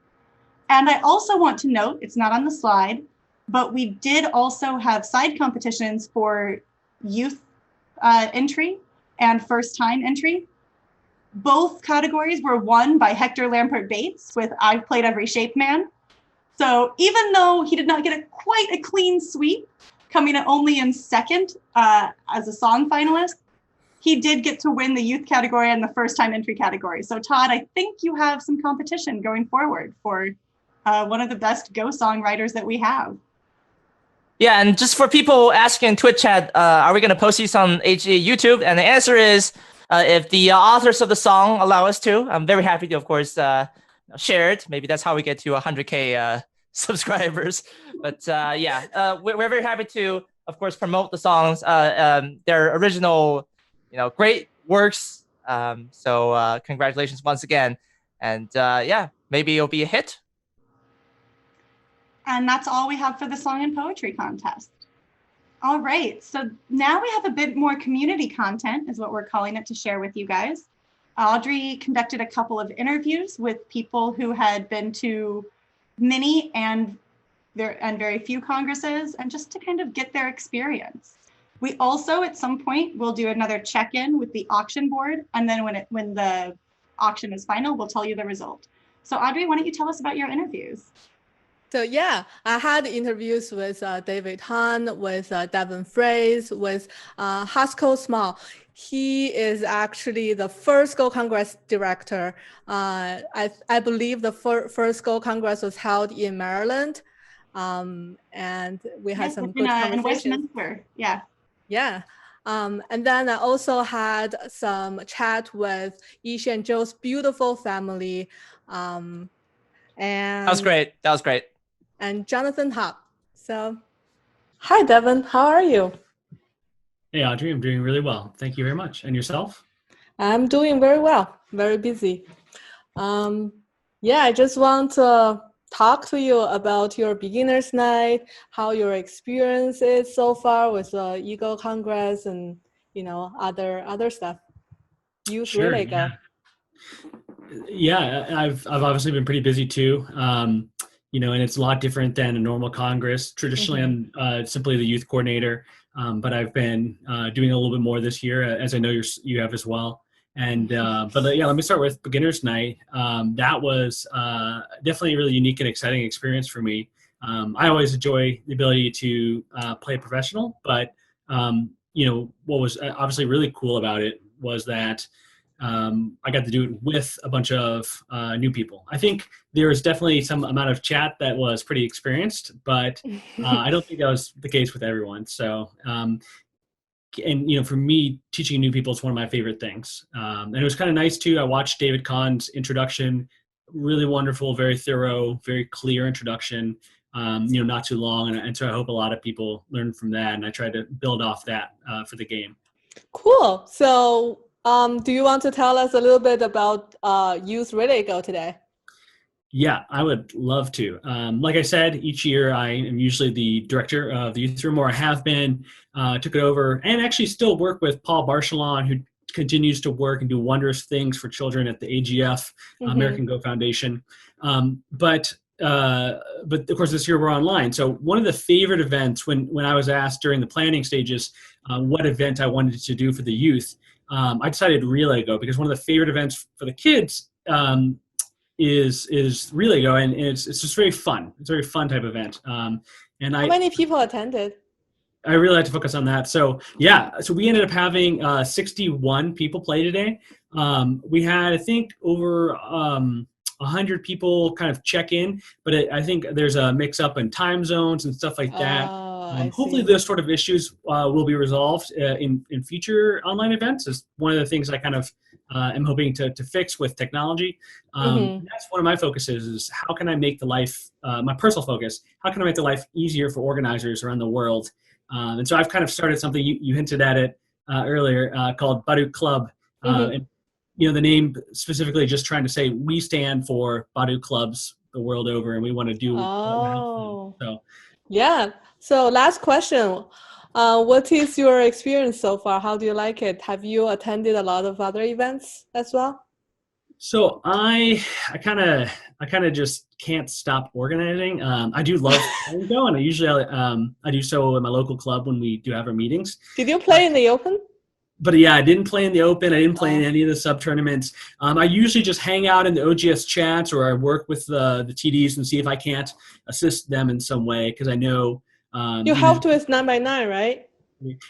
And I also want to note, it's not on the slide, but we did also have side competitions for youth entry and first time entry. Both categories were won by Hector Lampert-Bates with I've Played Every Shape Man. So even though he did not get quite a clean sweep, coming only in second as a song finalist, he did get to win the youth category and the first time entry category. So Todd, I think you have some competition going forward for one of the best Go songwriters that we have. Yeah, and just for people asking in Twitch chat, are we going to post these on HG YouTube? And the answer is, if the authors of the song allow us to. I'm very happy to, of course, share it. Maybe that's how we get to 100K subscribers. But yeah, we're very happy to, of course, promote the songs. They're original, great works. So congratulations once again. And yeah, maybe it'll be a hit. And that's all we have for the song and poetry contest. All right, so now we have a bit more community content, is what we're calling it, to share with you guys. Audrey conducted a couple of interviews with people who had been to many and very few congresses, and just to kind of get their experience. We also, at some point, will do another check-in with the auction board, and then when the auction is final, we'll tell you the result. So Audrey, why don't you tell us about your interviews? So yeah, I had interviews with David Hahn, with Devin Fraze, with Haskell Small. He is actually the first Go Congress director. I believe the first Go Congress was held in Maryland, and we had some good conversations. In Westminster, yeah. Yeah. And then I also had some chat with Ishi and Joe's beautiful family. And That was great. And Jonathan Hop. So, hi, Devin. How are you? Hey, Audrey. I'm doing really well. Thank you very much. And yourself? I'm doing very well. Very busy. Yeah, I just want to talk to you about your beginner's night, how your experience is so far with the Ego Congress and, other stuff. Sure, really go. Yeah, I've obviously been pretty busy too. And it's a lot different than a normal Congress. Traditionally, I'm simply the youth coordinator, but I've been doing a little bit more this year, as I know you have as well. And but yeah, let me start with beginner's night. That was definitely a really unique and exciting experience for me. I always enjoy the ability to play professional, but what was obviously really cool about it was that I got to do it with a bunch of new people. I think there was definitely some amount of chat that was pretty experienced, but I don't think that was the case with everyone. So, for me, teaching new people is one of my favorite things. And it was kind of nice too. I watched David Kahn's introduction, really wonderful, very thorough, very clear introduction, not too long. And so I hope a lot of people learn from that. And I tried to build off that for the game. Cool. So, do you want to tell us a little bit about Youth Relay Go today? Yeah, I would love to. Like I said, each year I am usually the director of the youth room, or I have been, took it over, and actually still work with Paul Barchelon, who continues to work and do wondrous things for children at the AGF, American Go Foundation. But of course this year we're online. So one of the favorite events when I was asked during the planning stages what event I wanted to do for the youth, I decided Relay Go, because one of the favorite events for the kids is Relay Go, and it's just very fun. It's a very fun type of event. How many people attended? I really like to focus on that. So yeah, so we ended up having 61 people play today. We had, I think, over 100 people kind of check in, but I think there's a mix up in time zones and stuff like that. I Hopefully see. those sort of issues will be resolved in future online events. Is one of the things I kind of am hoping to fix with technology. And that's one of my focuses is how can I make the life, my personal focus, how can I make the life easier for organizers around the world? And so I've kind of started something, you hinted at it earlier, called Baduk Club. And the name specifically just trying to say we stand for Baduk clubs the world over, and we want to do Oh. so. Yeah. So last question. What is your experience so far? How do you like it? Have you attended a lot of other events as well? So I kind of just can't stop organizing. I do love playing though, and I do so in my local club when we do have our meetings. Did you play in the Open? But yeah, I didn't play in the Open. I didn't play in any of the sub tournaments. I usually just hang out in the OGS chats, or I work with the TDs and see if I can't assist them in some way, because I know you helped with 9x9, right?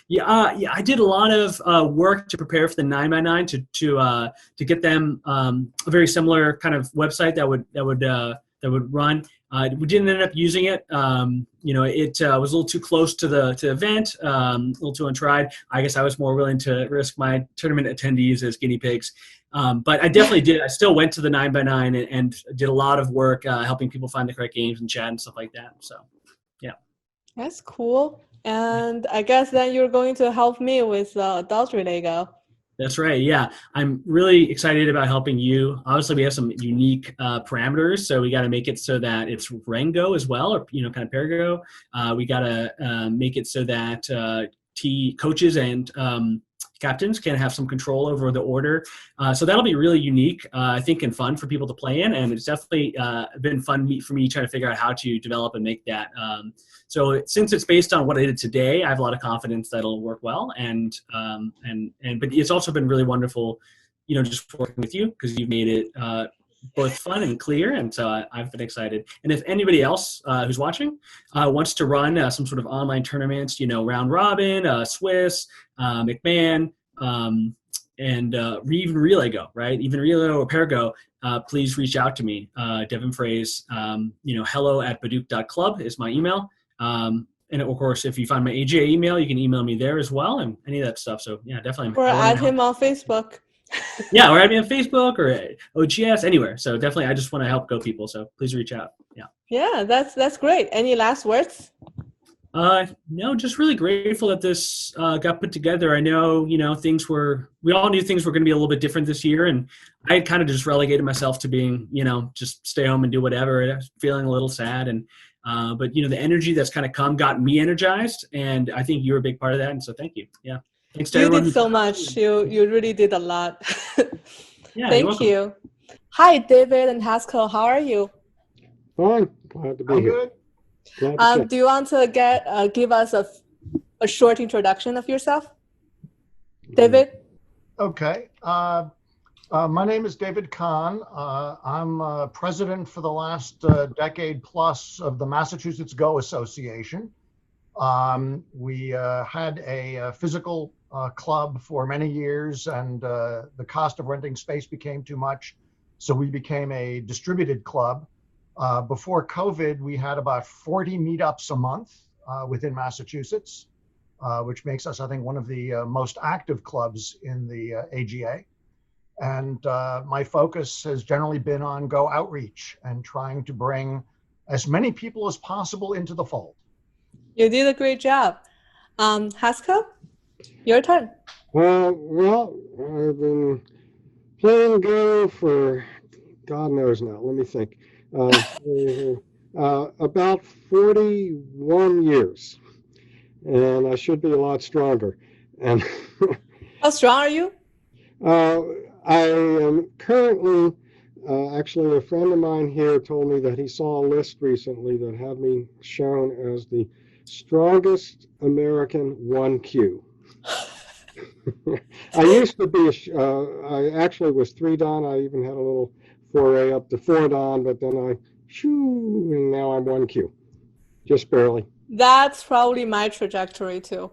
Yeah, I did a lot of work to prepare for the 9x9 to get them a very similar kind of website that would run. We didn't end up using it. It was a little too close to the event, a little too untried. I guess I was more willing to risk my tournament attendees as guinea pigs. But I definitely did. I still went to the 9x9 and did a lot of work helping people find the correct games and chat and stuff like that. So, yeah. That's cool. And I guess then you're going to help me with adult Lego. That's right. Yeah, I'm really excited about helping you. Obviously, we have some unique parameters, so we got to make it so that it's Rango as well, or kind of Perigo. We got to make it so that coaches and captains can have some control over the order. So that'll be really unique, I think, and fun for people to play in. And it's definitely been fun for me trying to figure out how to develop and make that. So since it's based on what I did today, I have a lot of confidence that it'll work well. But it's also been really wonderful, just working with you, because you've made it both fun and clear. And so I've been excited. And if anybody else who's watching wants to run some sort of online tournaments, round robin, Swiss, McMahon, and even Relay Go, right? Even Relay or Perigo, please reach out to me. Devin Fraze, hello@baduk.club is my email. And of course, if you find my AGA email, you can email me there as well, and any of that stuff. So yeah, definitely. Or add him on Facebook. Yeah, or add me on Facebook or OGS, anywhere. So definitely, I just want to help Go people. So please reach out. Yeah. Yeah, that's great. Any last words? No, just really grateful that this got put together. I know, we all knew things were going to be a little bit different this year, and I had kind of just relegated myself to being, just stay home and do whatever. I was feeling a little sad, and but the energy that's kind of got me energized, and I think you're a big part of that, and so thank you. Yeah, thanks to everyone. You did so much. You really did a lot. Yeah, thank you. Hi, David and Haskell. How are you? Fine. Glad to be here. Good. Do you want to give us a short introduction of yourself, David? Okay. My name is David Kahn. I'm president for the last decade plus of the Massachusetts Go Association. We had a physical club for many years, and the cost of renting space became too much, so we became a distributed club. Before COVID, we had about 40 meetups a month within Massachusetts, which makes us, I think, one of the most active clubs in the AGA. And my focus has generally been on Go outreach and trying to bring as many people as possible into the fold. You did a great job. Haskell, your turn. Well, I've been playing Go for God knows now. Let me think. About 41 years, and I should be a lot stronger. And how strong are you? I am currently, actually, a friend of mine here told me that he saw a list recently that had me shown as the strongest American 1Q. I used to be, I actually was 3 Dan. I even had a little foray up to 4 Dan, but then and now I'm 1Q, just barely. That's probably my trajectory too.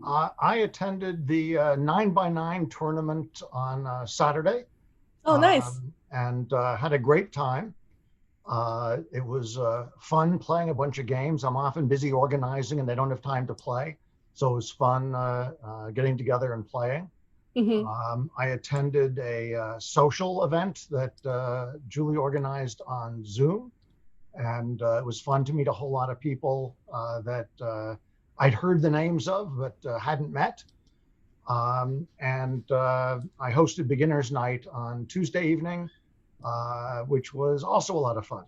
I attended the 9x9 tournament on Saturday. Oh, nice. And had a great time. It was fun playing a bunch of games. I'm often busy organizing and they don't have time to play. So it was fun getting together and playing. I attended a social event that Julie organized on Zoom. And it was fun to meet a whole lot of people that I'd heard the names of, but hadn't met. And I hosted Beginner's Night on Tuesday evening, which was also a lot of fun.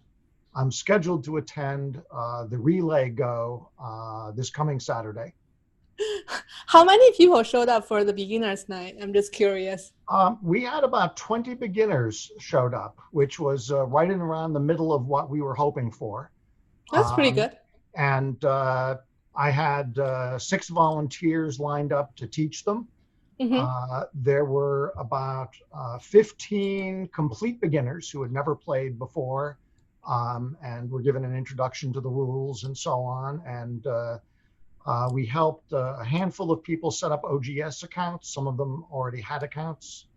I'm scheduled to attend the Relay Go this coming Saturday. How many people showed up for the Beginner's Night? I'm just curious. We had about 20 beginners showed up, which was right in around the middle of what we were hoping for. That's pretty good. And I had 6 volunteers lined up to teach them. There were about 15 complete beginners who had never played before and were given an introduction to the rules and so on. And we helped a handful of people set up OGS accounts. Some of them already had accounts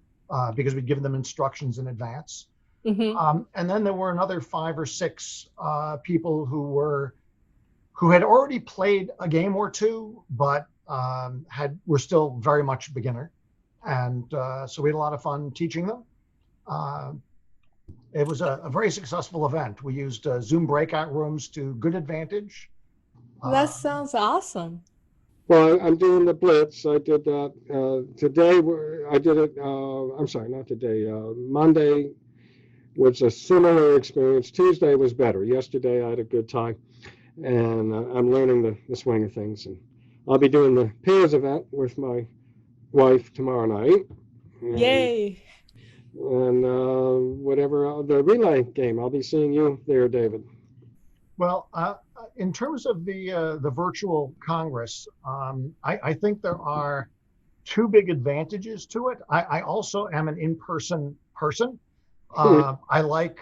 because we'd given them instructions in advance. And then there were another 5 or 6 people who had already played a game or two, but were still very much beginner. And so we had a lot of fun teaching them. It was a very successful event. We used Zoom breakout rooms to good advantage. That sounds awesome. Well, I'm doing the Blitz. I did that today. I did it, I'm sorry, not today. Monday was a similar experience. Tuesday was better. Yesterday I had a good time. And I'm learning the swing of things. And I'll be doing the pairs event with my wife tomorrow night. Yay. And whatever, the relay game, I'll be seeing you there, David. Well, in terms of the virtual Congress, I think there are 2 big advantages to it. I also am an in-person person. I like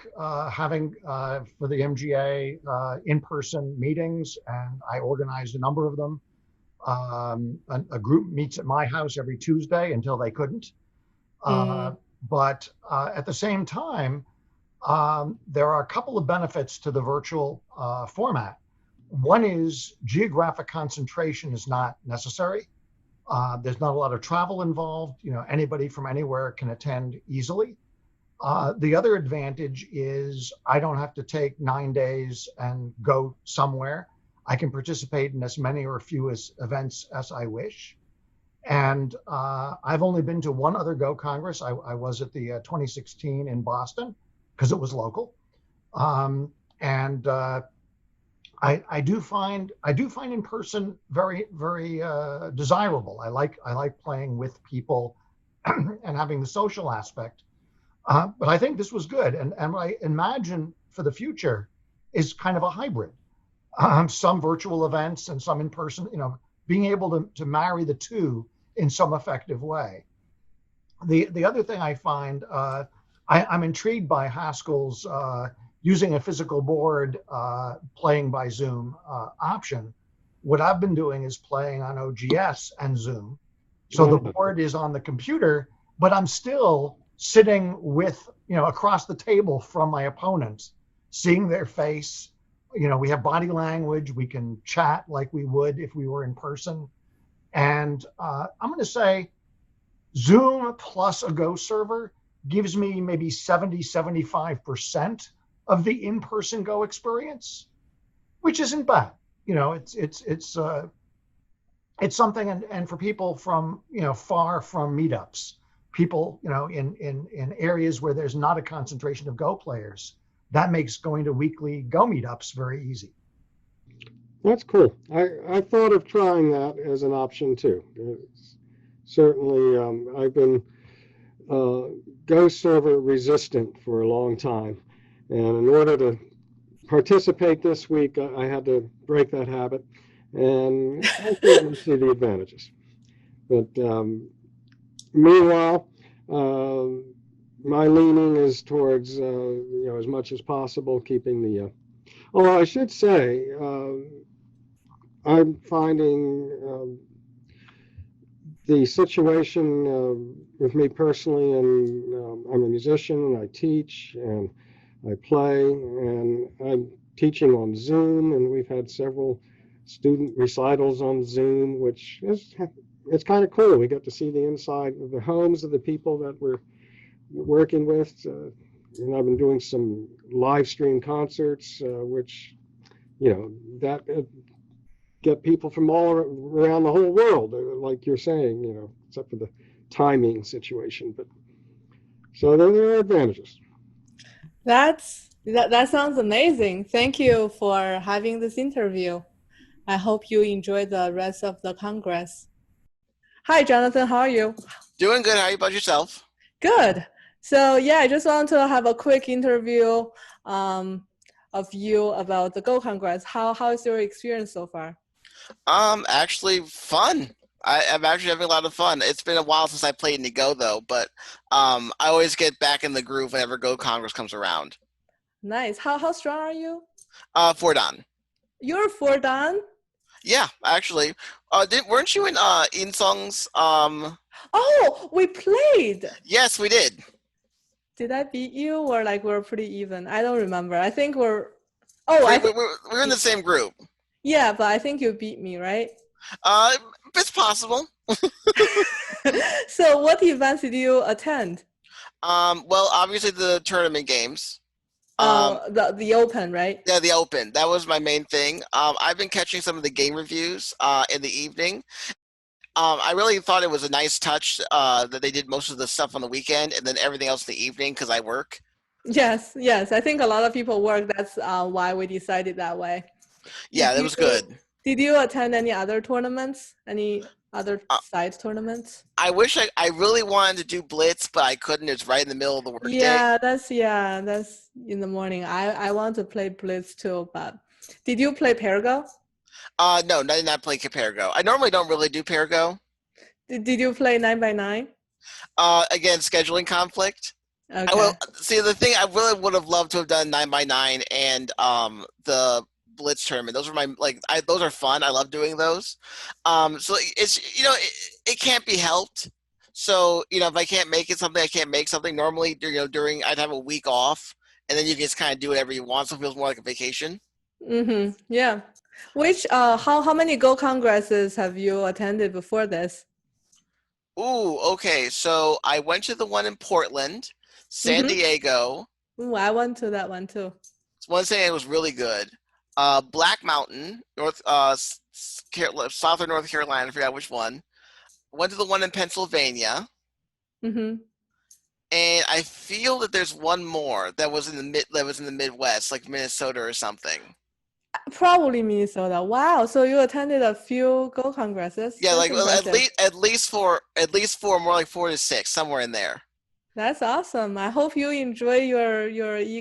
having, for the MGA, in-person meetings, and I organized a number of them. A group meets at my house every Tuesday until they couldn't. But at the same time, there are a couple of benefits to the virtual format. One is geographic concentration is not necessary. There's not a lot of travel involved. Anybody from anywhere can attend easily. The other advantage is I don't have to take 9 days and go somewhere. I can participate in as many or few events as I wish. And I've only been to one other Go Congress. I was at the 2016 in Boston because it was local. I do find in person very, very desirable. I like playing with people and having the social aspect. But I think this was good. And what I imagine for the future is kind of a hybrid. Some virtual events and some in person, being able to marry the two in some effective way. The other thing I find, I'm intrigued by Haskell's using a physical board, playing by Zoom option. What I've been doing is playing on OGS and Zoom. So the board is on the computer, but I'm still sitting with, across the table from my opponent, seeing their face. We have body language. We can chat like we would if we were in person. And I'm going to say Zoom plus a Go server gives me maybe 70-75% of the in-person Go experience, which isn't bad. It's something, and for people from far from meetups, people in areas where there's not a concentration of Go players, that makes going to weekly Go meetups very easy. That's cool. I thought of trying that as an option too. Certainly, I've been Go server resistant for a long time, and in order to participate this week, I had to break that habit, and I certainly see the advantages. But meanwhile, my leaning is towards as much as possible keeping the. Although I should say, I'm finding the situation with me personally, and I'm a musician and I teach and I play, and I'm teaching on Zoom, and we've had several student recitals on Zoom, which is it's kind of cool. We get to see the inside of the homes of the people that we're working with. And I've been doing some live stream concerts, which, that get people from all around the whole world, like you're saying, except for the timing situation. But so there are advantages. That sounds amazing. Thank you for having this interview. I hope you enjoy the rest of the Congress. Hi, Jonathan. How are you? Doing good. How are you about yourself? Good. So yeah, I just want to have a quick interview of you about the Go Congress. How is your experience so far? Actually fun. I'm actually having a lot of fun. It's been a while since I played any Go though, but I always get back in the groove whenever Go Congress comes around. Nice. How strong are you? 4 Dan. You're 4 Dan? Yeah, actually. Weren't you in Insung's Oh, we played. Yes, we did. Did I beat you, or like we're pretty even? I don't remember. I think we're we're in the same group. Yeah, but I think you beat me, right? It's possible. So what events did you attend? Well, obviously the tournament games. The Open, right? Yeah, the Open. That was my main thing. I've been catching some of the game reviews in the evening. I really thought it was a nice touch that they did most of the stuff on the weekend and then everything else in the evening because I work. Yes. I think a lot of people work. That's why we decided that way. Yeah, that was good. Did you attend any other tournaments? Any other side tournaments? I wish I really wanted to do Blitz, but I couldn't. It's right in the middle of the workday. Yeah, that's in the morning. I want to play Blitz too, but did you play Pergo? No, I did not play Pergo. I normally don't really do Pergo. Did you play 9x9? Again, scheduling conflict. Okay. See, the thing I really would have loved to have done 9x9 and the Blitz tournament. Those are those are fun. I love doing those. So it's it can't be helped. So if I can't make it something, I can't make something. Normally, during I'd have a week off, and then you can just kind of do whatever you want. So it feels more like a vacation. Yeah. Which how many Go Congresses have you attended before this? Ooh, okay. So I went to the one in Portland, San Diego. Ooh, I went to that one too. One thing it was really good. Black Mountain, Southern North Carolina. I forgot which one. Went to the one in Pennsylvania. And I feel that there's one more that was in the Midwest, like Minnesota or something. Probably Minnesota. Wow! So you attended a few Go Congresses? Yeah, That's impressive. at least four, more like 4 to 6, somewhere in there. That's awesome. I hope you enjoy your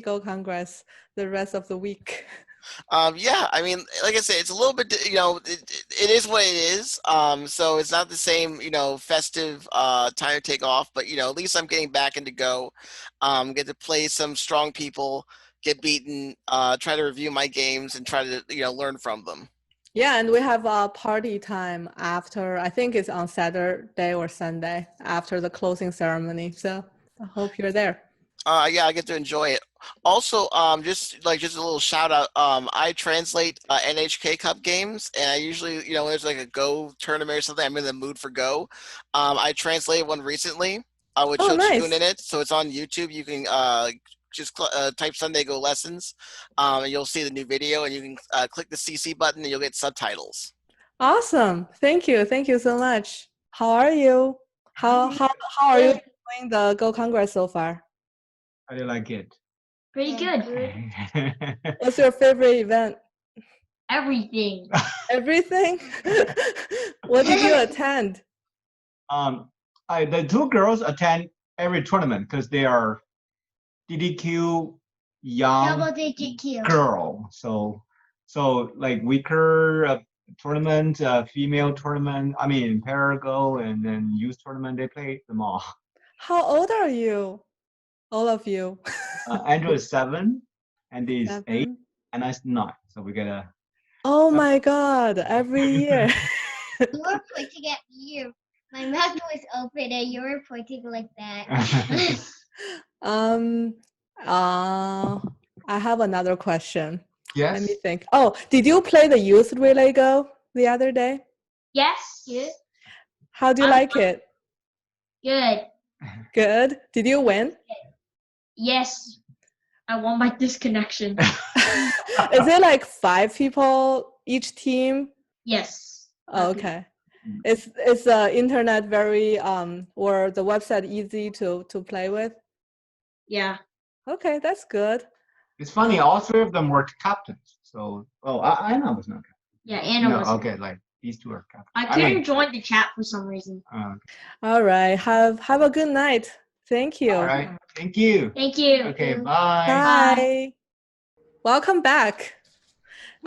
Go Congress the rest of the week. Yeah, I mean, like I said, it's a little bit, it is what it is. So it's not the same, festive time to take off, but at least I'm getting back into Go. Get to play some strong people, get beaten, try to review my games, and try to learn from them. Yeah, and we have a party time after. I think it's on Saturday or Sunday after the closing ceremony. So I hope you're there. Yeah, I get to enjoy it. Also, just a little shout out. I translate NHK Cup games, and I usually, when there's like a Go tournament or something, I'm in the mood for Go. I translated one recently with Shochikun in it, so it's on YouTube. You can just type Sunday Go lessons, and you'll see the new video, and you can click the CC button, and you'll get subtitles. Awesome! Thank you so much. How are you? How are you enjoying the Go Congress so far? How do you like it? Pretty good. What's your favorite event? Everything. Everything? What did you attend? The 2 girls attend every tournament because they are DDQ young Double-digit Q. girl. So like weaker tournament, female tournament. I mean, Parago and then youth tournament. They play them all. How old are you? All of you. Andrew is 7, Andy is 8, and I'm 9. So we get Oh my God! Every year. We're playing together My mouth was open and you were pointing like that. I have another question. Yes. Let me think. Oh, did you play the youth relay go the other day? Yes. Good. How do you like it? Good. Good. Did you win? Yes. I won by disconnection. Is it like 5 people each team? Yes. Oh, okay. Is the internet very or the website easy to play with? Yeah. Okay, that's good. It's funny. All 3 of them were captains. So, Anna was not captain. Yeah, Anna No, was. okay, like these 2 are captains. I couldn't join the chat for some reason. Okay. All right. Have a good night. Thank you. All right. Thank you. Thank you. Okay. Bye. Bye. Welcome back.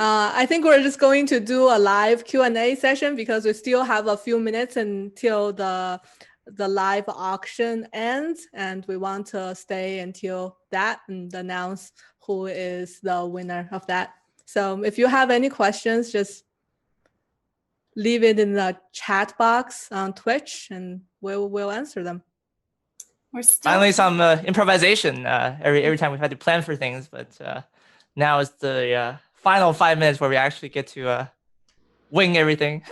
I think we're just going to do a live Q&A session because we still have a few minutes until the live auction ends, and we want to stay until that and announce who is the winner of that. So if you have any questions, just leave it in the chat box on Twitch and we'll answer them. We're still Finally, some improvisation. Every time we've had to plan for things, but now is the final 5 minutes where we actually get to wing everything.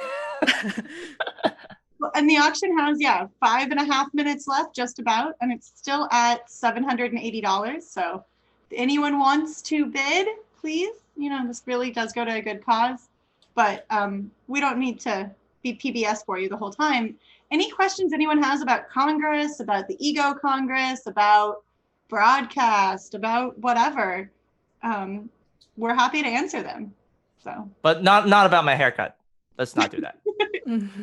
And the auction has 5.5 minutes left, just about, and it's still at $780. So if anyone wants to bid, please. This really does go to a good cause, but we don't need to be PBS for you the whole time. Any questions anyone has about Congerss, about the Ego Congress, about broadcast, about whatever, we're happy to answer them. So, but not about my haircut. Let's not do that.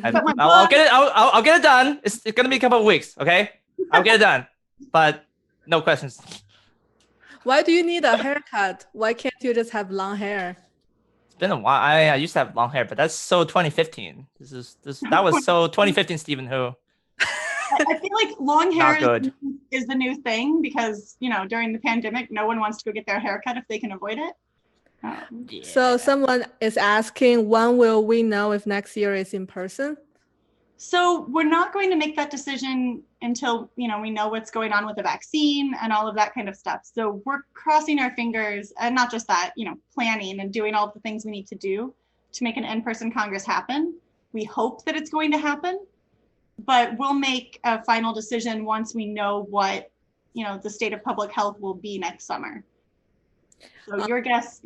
But my I'll get it. I'll get it done. It's gonna be a couple of weeks. Okay, I'll get it done. But no questions. Why do you need a haircut? Why can't you just have long hair? It's been a while. I used to have long hair, but that's so 2015. That was so 2015 Stephen Hu. I feel like long hair Not good. is the new thing because during the pandemic, no one wants to go get their hair cut if they can avoid it. So someone is asking, when will we know if next year is in person? So we're not going to make that decision until we know what's going on with the vaccine and all of that kind of stuff. So we're crossing our fingers, and not just that, planning and doing all the things we need to do to make an in-person Congress happen. We hope that it's going to happen, but we'll make a final decision once we know what the state of public health will be next summer. So your guess,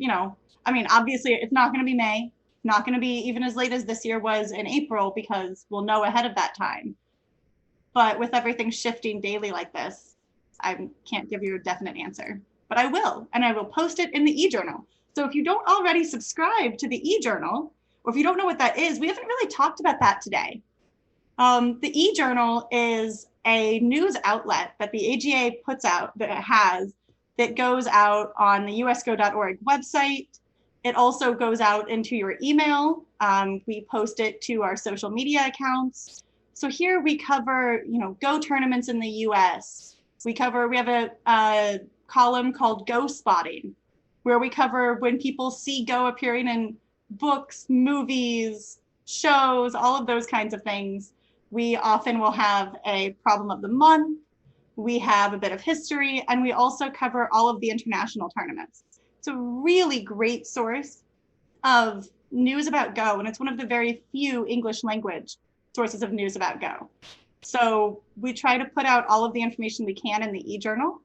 obviously it's not going to be May, not going to be even as late as this year was in April, because we'll know ahead of that time. But with everything shifting daily like this, I can't give you a definite answer, but I will, and I will post it in the e-journal. So if you don't already subscribe to the e-journal, or if you don't know what that is, we haven't really talked about that today. The e-journal is a news outlet that the AGA puts out, that goes out on the usgo.org website. It also goes out into your email. We post it to our social media accounts. So here we cover, Go tournaments in the US. We have a column called Go Spotting, where we cover when people see Go appearing in books, movies, shows, all of those kinds of things. We often will have a problem of the month. We have a bit of history, and we also cover all of the international tournaments. It's a really great source of news about Go, and it's one of the very few English language sources of news about Go. So we try to put out all of the information we can in the e-journal.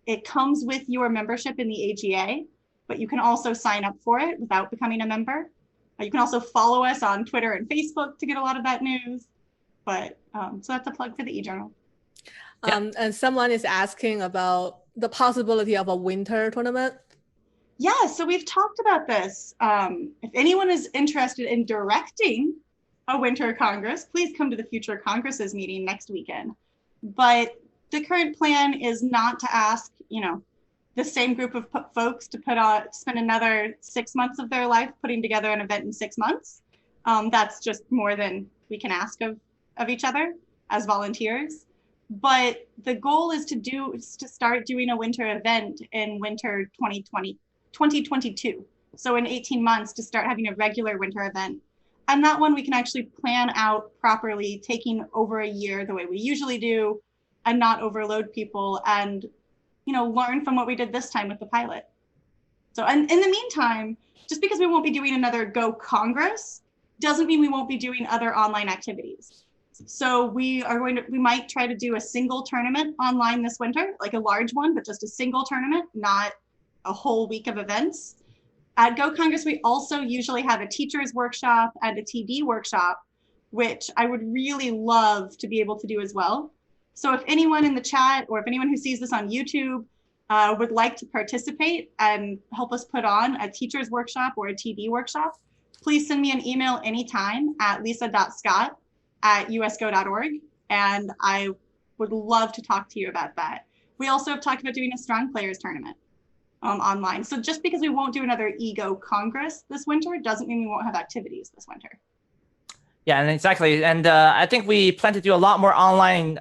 It comes with your membership in the AGA, but you can also sign up for it without becoming a member. You can also follow us on Twitter and Facebook to get a lot of that news. But so that's a plug for the e-journal. And someone is asking about the possibility of a winter tournament. Yeah, so we've talked about this. If anyone is interested in directing a winter Congress, please come to the Future Congresses meeting next weekend. But the current plan is not to ask, the same group of folks to spend another 6 months of their life putting together an event in 6 months. That's just more than we can ask of each other as volunteers. But the goal is to start doing a winter event in winter 2022. So in 18 months to start having a regular winter event. And that one we can actually plan out properly, taking over a year the way we usually do, and not overload people, and learn from what we did this time with the pilot. So, and in the meantime, just because we won't be doing another Go Congress doesn't mean we won't be doing other online activities. So we might try to do a single tournament online this winter, like a large one, but just a single tournament, not a whole week of events. At Go Congress, we also usually have a teacher's workshop and a TD workshop, which I would really love to be able to do as well. So if anyone in the chat, or if anyone who sees this on YouTube would like to participate and help us put on a teacher's workshop or a TD workshop, please send me an email anytime at lisa.scott@usgo.org, and I would love to talk to you about that. We also have talked about doing a Strong Players tournament online. So just because we won't do another Ego Congress this winter doesn't mean we won't have activities this winter. Yeah, and exactly. And I think we plan to do a lot more online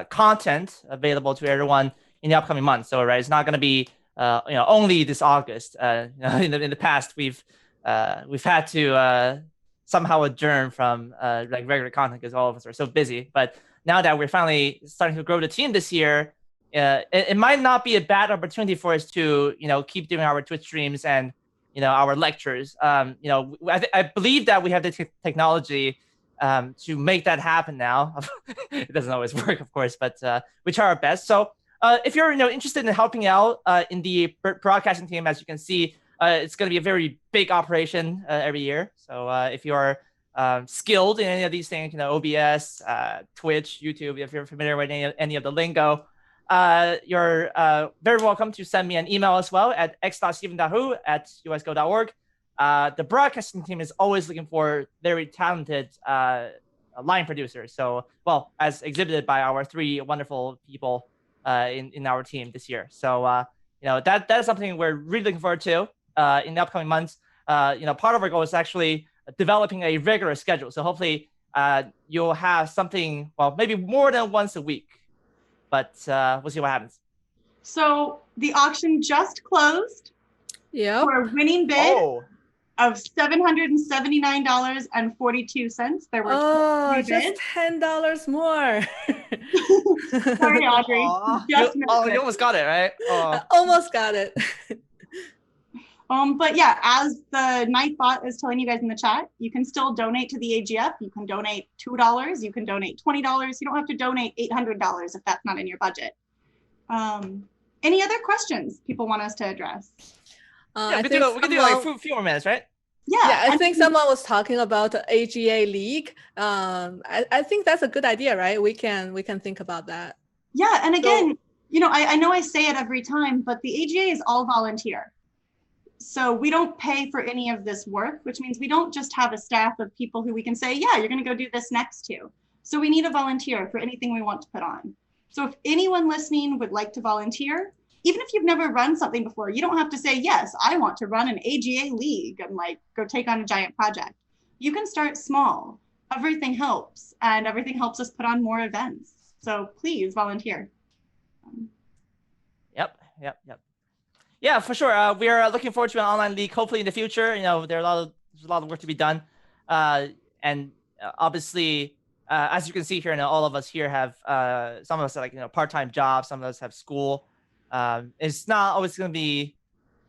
content available to everyone in the upcoming months. So, right, it's not going to be only this August. In the past, we've had to somehow adjourn from like regular content because all of us are so busy. But now that we're finally starting to grow the team this year, it might not be a bad opportunity for us to keep doing our Twitch streams and our lectures. I believe that we have the technology to make that happen now. It doesn't always work, of course, but we try our best. So if you're interested in helping out in the broadcasting team, as you can see, it's going to be a very big operation every year. So if you're skilled in any of these things, OBS, Twitch, YouTube, if you're familiar with any of the lingo, you're very welcome to send me an email as well at x.steven.hu@usgo.org. The broadcasting team is always looking for very talented line producers. So, well, as exhibited by our 3 wonderful people in our team this year. So, that is something we're really looking forward to in the upcoming months. Part of our goal is actually developing a regular schedule. So hopefully you'll have something, well, maybe more than once a week. But we'll see what happens. So the auction just closed for a winning bid of $779.42. There were 3 bids. Just $10 more. Sorry, Audrey. You almost got it, right? Almost got it. But yeah, as the night bot is telling you guys in the chat, you can still donate to the AGF. You can donate $2. You can donate $20. You don't have to donate $800 if that's not in your budget. Any other questions people want us to address? We can do like a few more minutes, right? Yeah, I think someone was talking about the AGA League. I think that's a good idea, right? We can think about that. Yeah, and again, I know I say it every time, but the AGA is all volunteer. So we don't pay for any of this work, which means we don't just have a staff of people who we can say, yeah, you're going to go do this next to. So we need a volunteer for anything we want to put on. So if anyone listening would like to volunteer, even if you've never run something before, you don't have to say, yes, I want to run an AGA league and like go take on a giant project. You can start small. Everything helps, and everything helps us put on more events. So please volunteer. Yep. Yeah, for sure. We are looking forward to an online league, hopefully in the future. There's a lot of work to be done. And obviously, as you can see here, all of us here have, some of us have part-time jobs, some of us have school. It's not always going to be,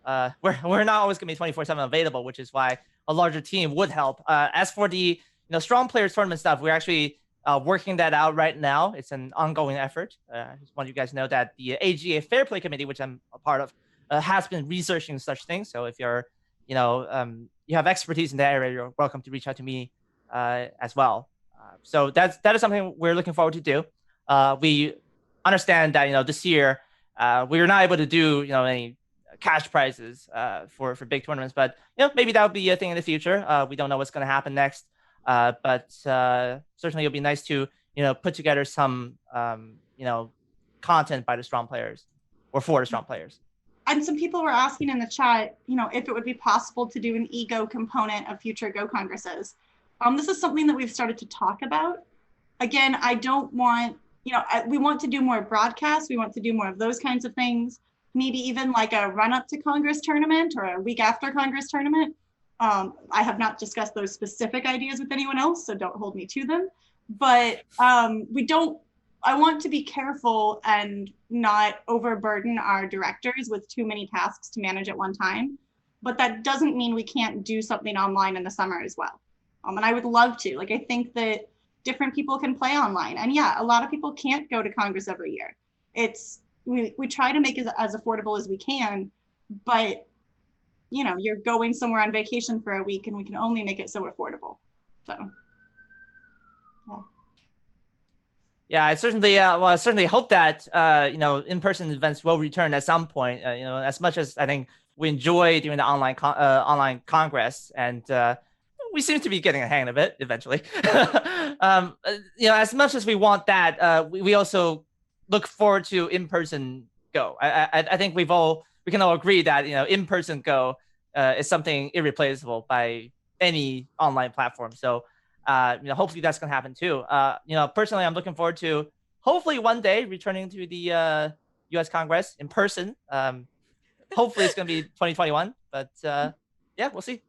we're not always going to be 24/7 available, which is why a larger team would help. As for the Strong Players tournament stuff, we're actually working that out right now. It's an ongoing effort. I just want you guys to know that the AGA Fair Play Committee, which I'm a part of, has been researching such things. So if you're, you have expertise in that area, you're welcome to reach out to me as well. So that is something we're looking forward to do. We understand that this year we were not able to do any cash prizes for big tournaments, but maybe that would be a thing in the future. We don't know what's going to happen next, but certainly it'll be nice to put together some content by the Strong Players or for the Strong Players. And some people were asking in the chat, if it would be possible to do an ego component of future Go Congresses. This is something that we've started to talk about. Again, I don't want, we want to do more broadcasts. We want to do more of those kinds of things. Maybe even like a run up to Congress tournament or a week after Congress tournament. I have not discussed those specific ideas with anyone else, so don't hold me to them. But I want to be careful and not overburden our directors with too many tasks to manage at one time. But that doesn't mean we can't do something online in the summer as well. And I would love to. Like, I think that different people can play online. And yeah, a lot of people can't go to Congress every year. We try to make it as affordable as we can, but you know, you're going somewhere on vacation for a week and we can only make it so affordable. So, yeah. Yeah, I certainly hope that you know, in-person events will return at some point. You know, as much as I think we enjoy doing the online Congress, and we seem to be getting a hang of it eventually. You know, as much as we want that, we also look forward to in-person Go. I think we can all agree that, you know, in-person Go is something irreplaceable by any online platform. So. You know, hopefully that's gonna happen too. You know, personally, I'm looking forward to hopefully one day returning to the U.S. Congress in person. Hopefully it's gonna be 2021, but yeah, we'll see.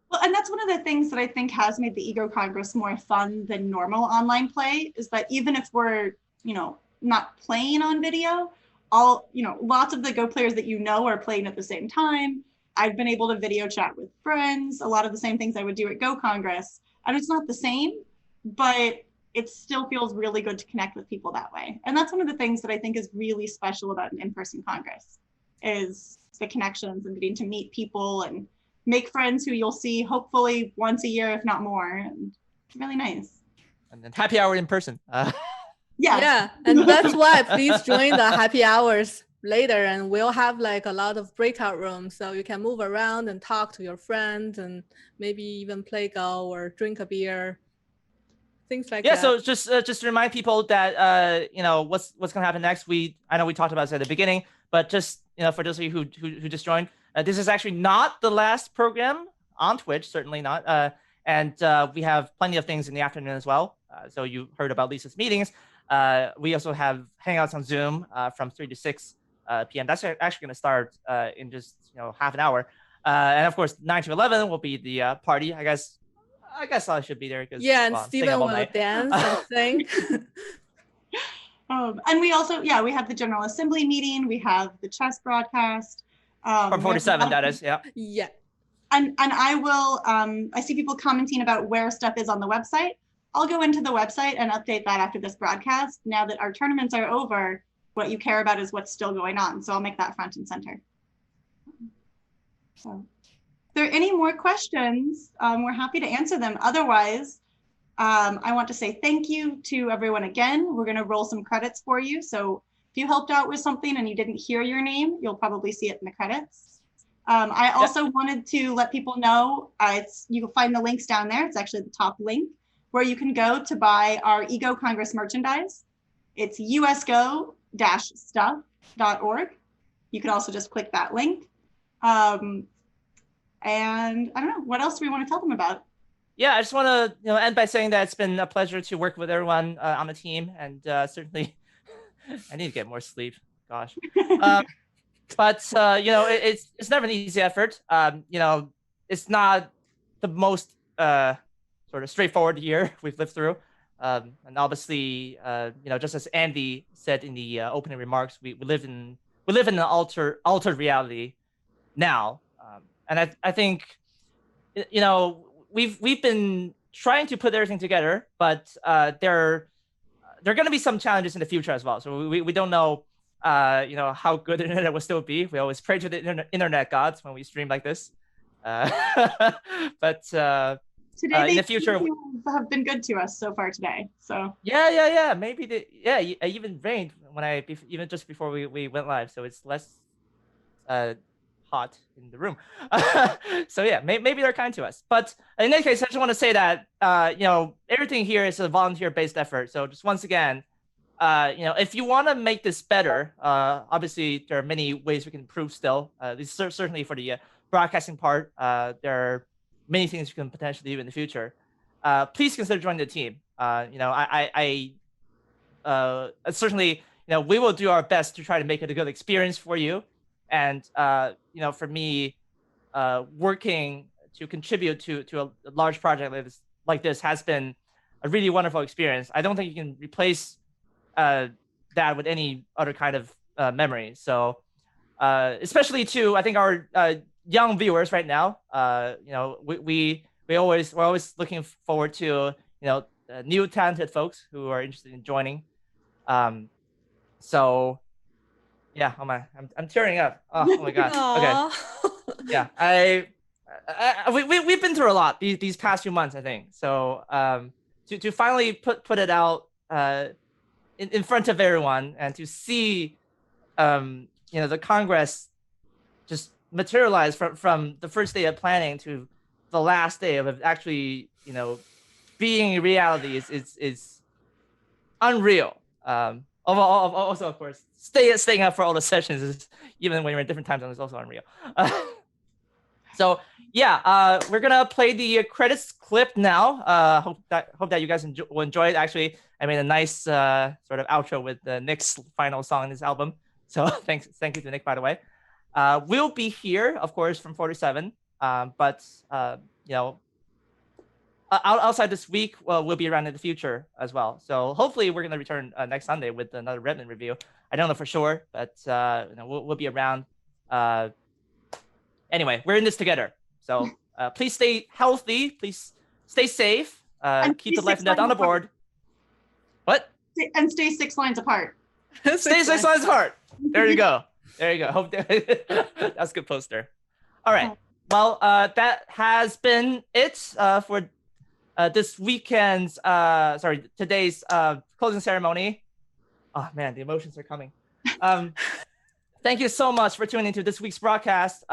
Well, and that's one of the things that I think has made the Ego Congress more fun than normal online play, is that even if we're, you know, not playing on video, lots of the Go players that you know are playing at the same time. I've been able to video chat with friends, a lot of the same things I would do at Go Congress. And it's not the same, but it still feels really good to connect with people that way. And that's one of the things that I think is really special about an in-person Congress, is the connections and getting to meet people and make friends who you'll see hopefully once a year, if not more. And it's really nice. And then happy hour in person. Yeah, and that's why please join the happy hours later, and we'll have like a lot of breakout rooms, so you can move around and talk to your friends and maybe even play Go or drink a beer, things like that. Yeah, so just to remind people that you know, what's gonna happen next. I know we talked about it at the beginning, but just, you know, for those of you who just joined, this is actually not the last program on Twitch, certainly not. And we have plenty of things in the afternoon as well. So you heard about Lisa's meetings. We also have hangouts on Zoom from 3 to 6 p.m. That's actually going to start in just, you know, half an hour. And of course, 9 to 11 will be the party. I guess I should be there. Yeah, and Steven will dance and sing. And we also, we have the General Assembly meeting. We have the chess broadcast. From 47, that is, yeah. Yeah. And I will, I see people commenting about where stuff is on the website. I'll go into the website and update that after this broadcast. Now that our tournaments are over, what you care about is what's still going on. So I'll make that front and center. So if there are any more questions, we're happy to answer them. Otherwise, I want to say thank you to everyone again. We're going to roll some credits for you. So if you helped out with something and you didn't hear your name, you'll probably see it in the credits. I also wanted to let people know, you can find the links down there. It's actually the top link where you can go to buy our Ego Congress merchandise. It's usgo-stuff.org. You can also just click that link. And I don't know, what else do we want to tell them about? Yeah, I just want to, you know, end by saying that it's been a pleasure to work with everyone on the team, and certainly I need to get more sleep. Gosh, but you know, it's never an easy effort. You know, it's not the most sort of straightforward year we've lived through, and obviously, you know, just as Andy said in the opening remarks, we live in an altered reality now, and I think, you know, we've been trying to put everything together, but there are going to be some challenges in the future as well. So we don't know, you know, how good the internet will still be. We always pray to the internet gods when we stream like this. But today in the future have been good to us so far today. So yeah. Maybe I even rained when even just before we went live, so it's less hot in the room. So yeah, maybe they're kind to us. But in any case, I just want to say that you know, everything here is a volunteer-based effort. So just once again, you know, if you want to make this better, obviously there are many ways we can improve still. This is certainly for the broadcasting part. There are many things you can potentially do in the future. Please consider joining the team. You know, I certainly, you know, we will do our best to try to make it a good experience for you. And you know, for me, working to contribute to a large project like this has been a really wonderful experience. I don't think you can replace that with any other kind of memory. So especially to I think our young viewers right now, we're always looking forward to new talented folks who are interested in joining. So yeah, I'm tearing up. Oh my god. Okay. Yeah, we've been through a lot these past few months, I think. So to finally put it out in front of everyone and to see the Congress just materialize from the first day of planning to the last day of it actually being reality is unreal. Also, of course, staying up for all the sessions, even when you're in different time zones, is also unreal. So yeah, we're gonna play the credits clip now. Hope that you guys will enjoy it. Actually, I made a nice sort of outro with Nick's final song in this album. So thank you to Nick, by the way. We'll be here, of course, from 47. But outside this week, we'll be around in the future as well. So hopefully we're gonna return next Sunday with another Redmond review. I don't know for sure, but we'll be around. Anyway, we're in this together. So please stay healthy. Please stay safe. Keep the life and death on the board. What? And stay 6 lines apart. Stay 6 lines apart. There you go. There you go. Hope that's a good poster. All right. Well, that has been it for this weekend's, today's closing ceremony. Oh man, the emotions are coming. Thank you so much for tuning into this week's broadcast.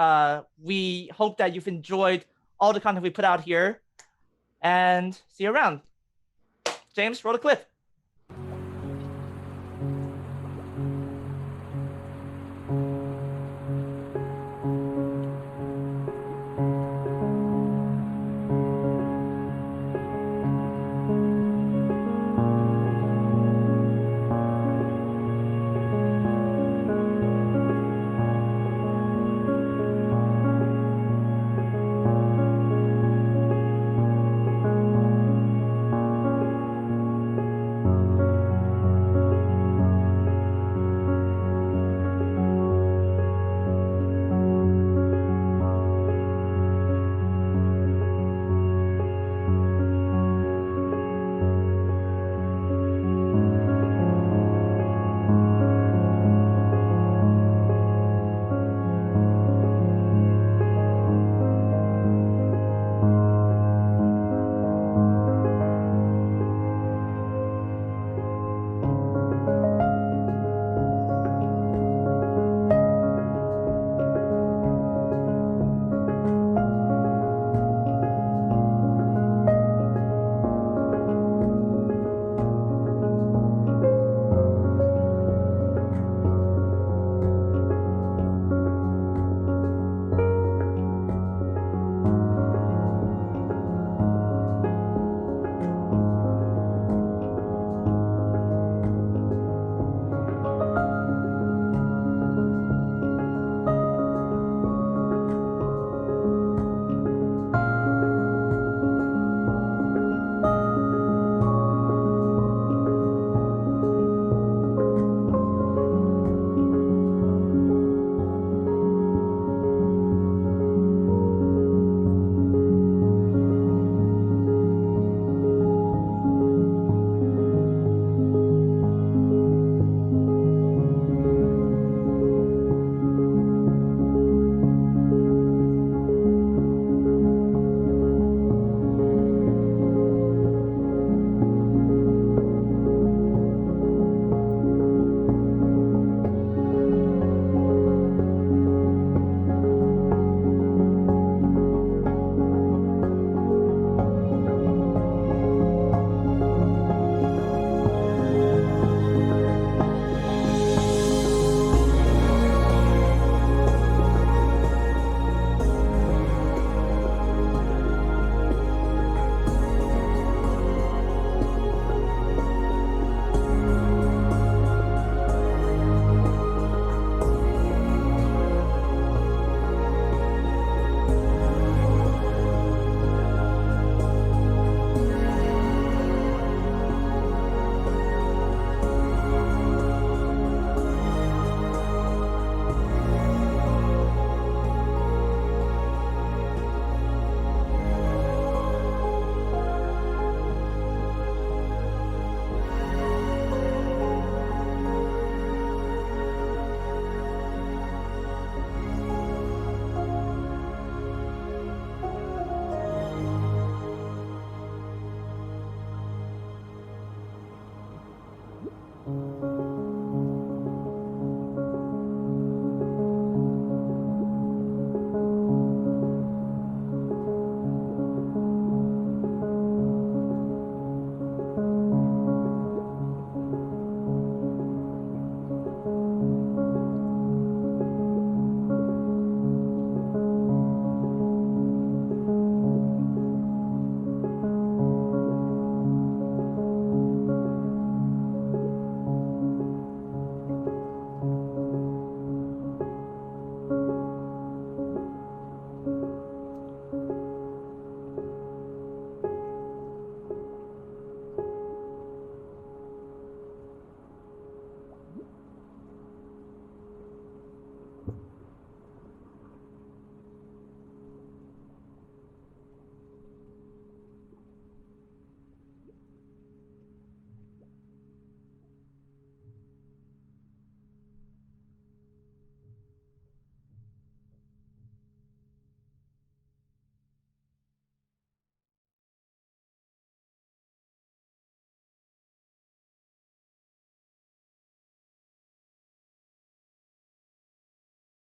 We hope that you've enjoyed all the content we put out here, and see you around. James, roll the clip.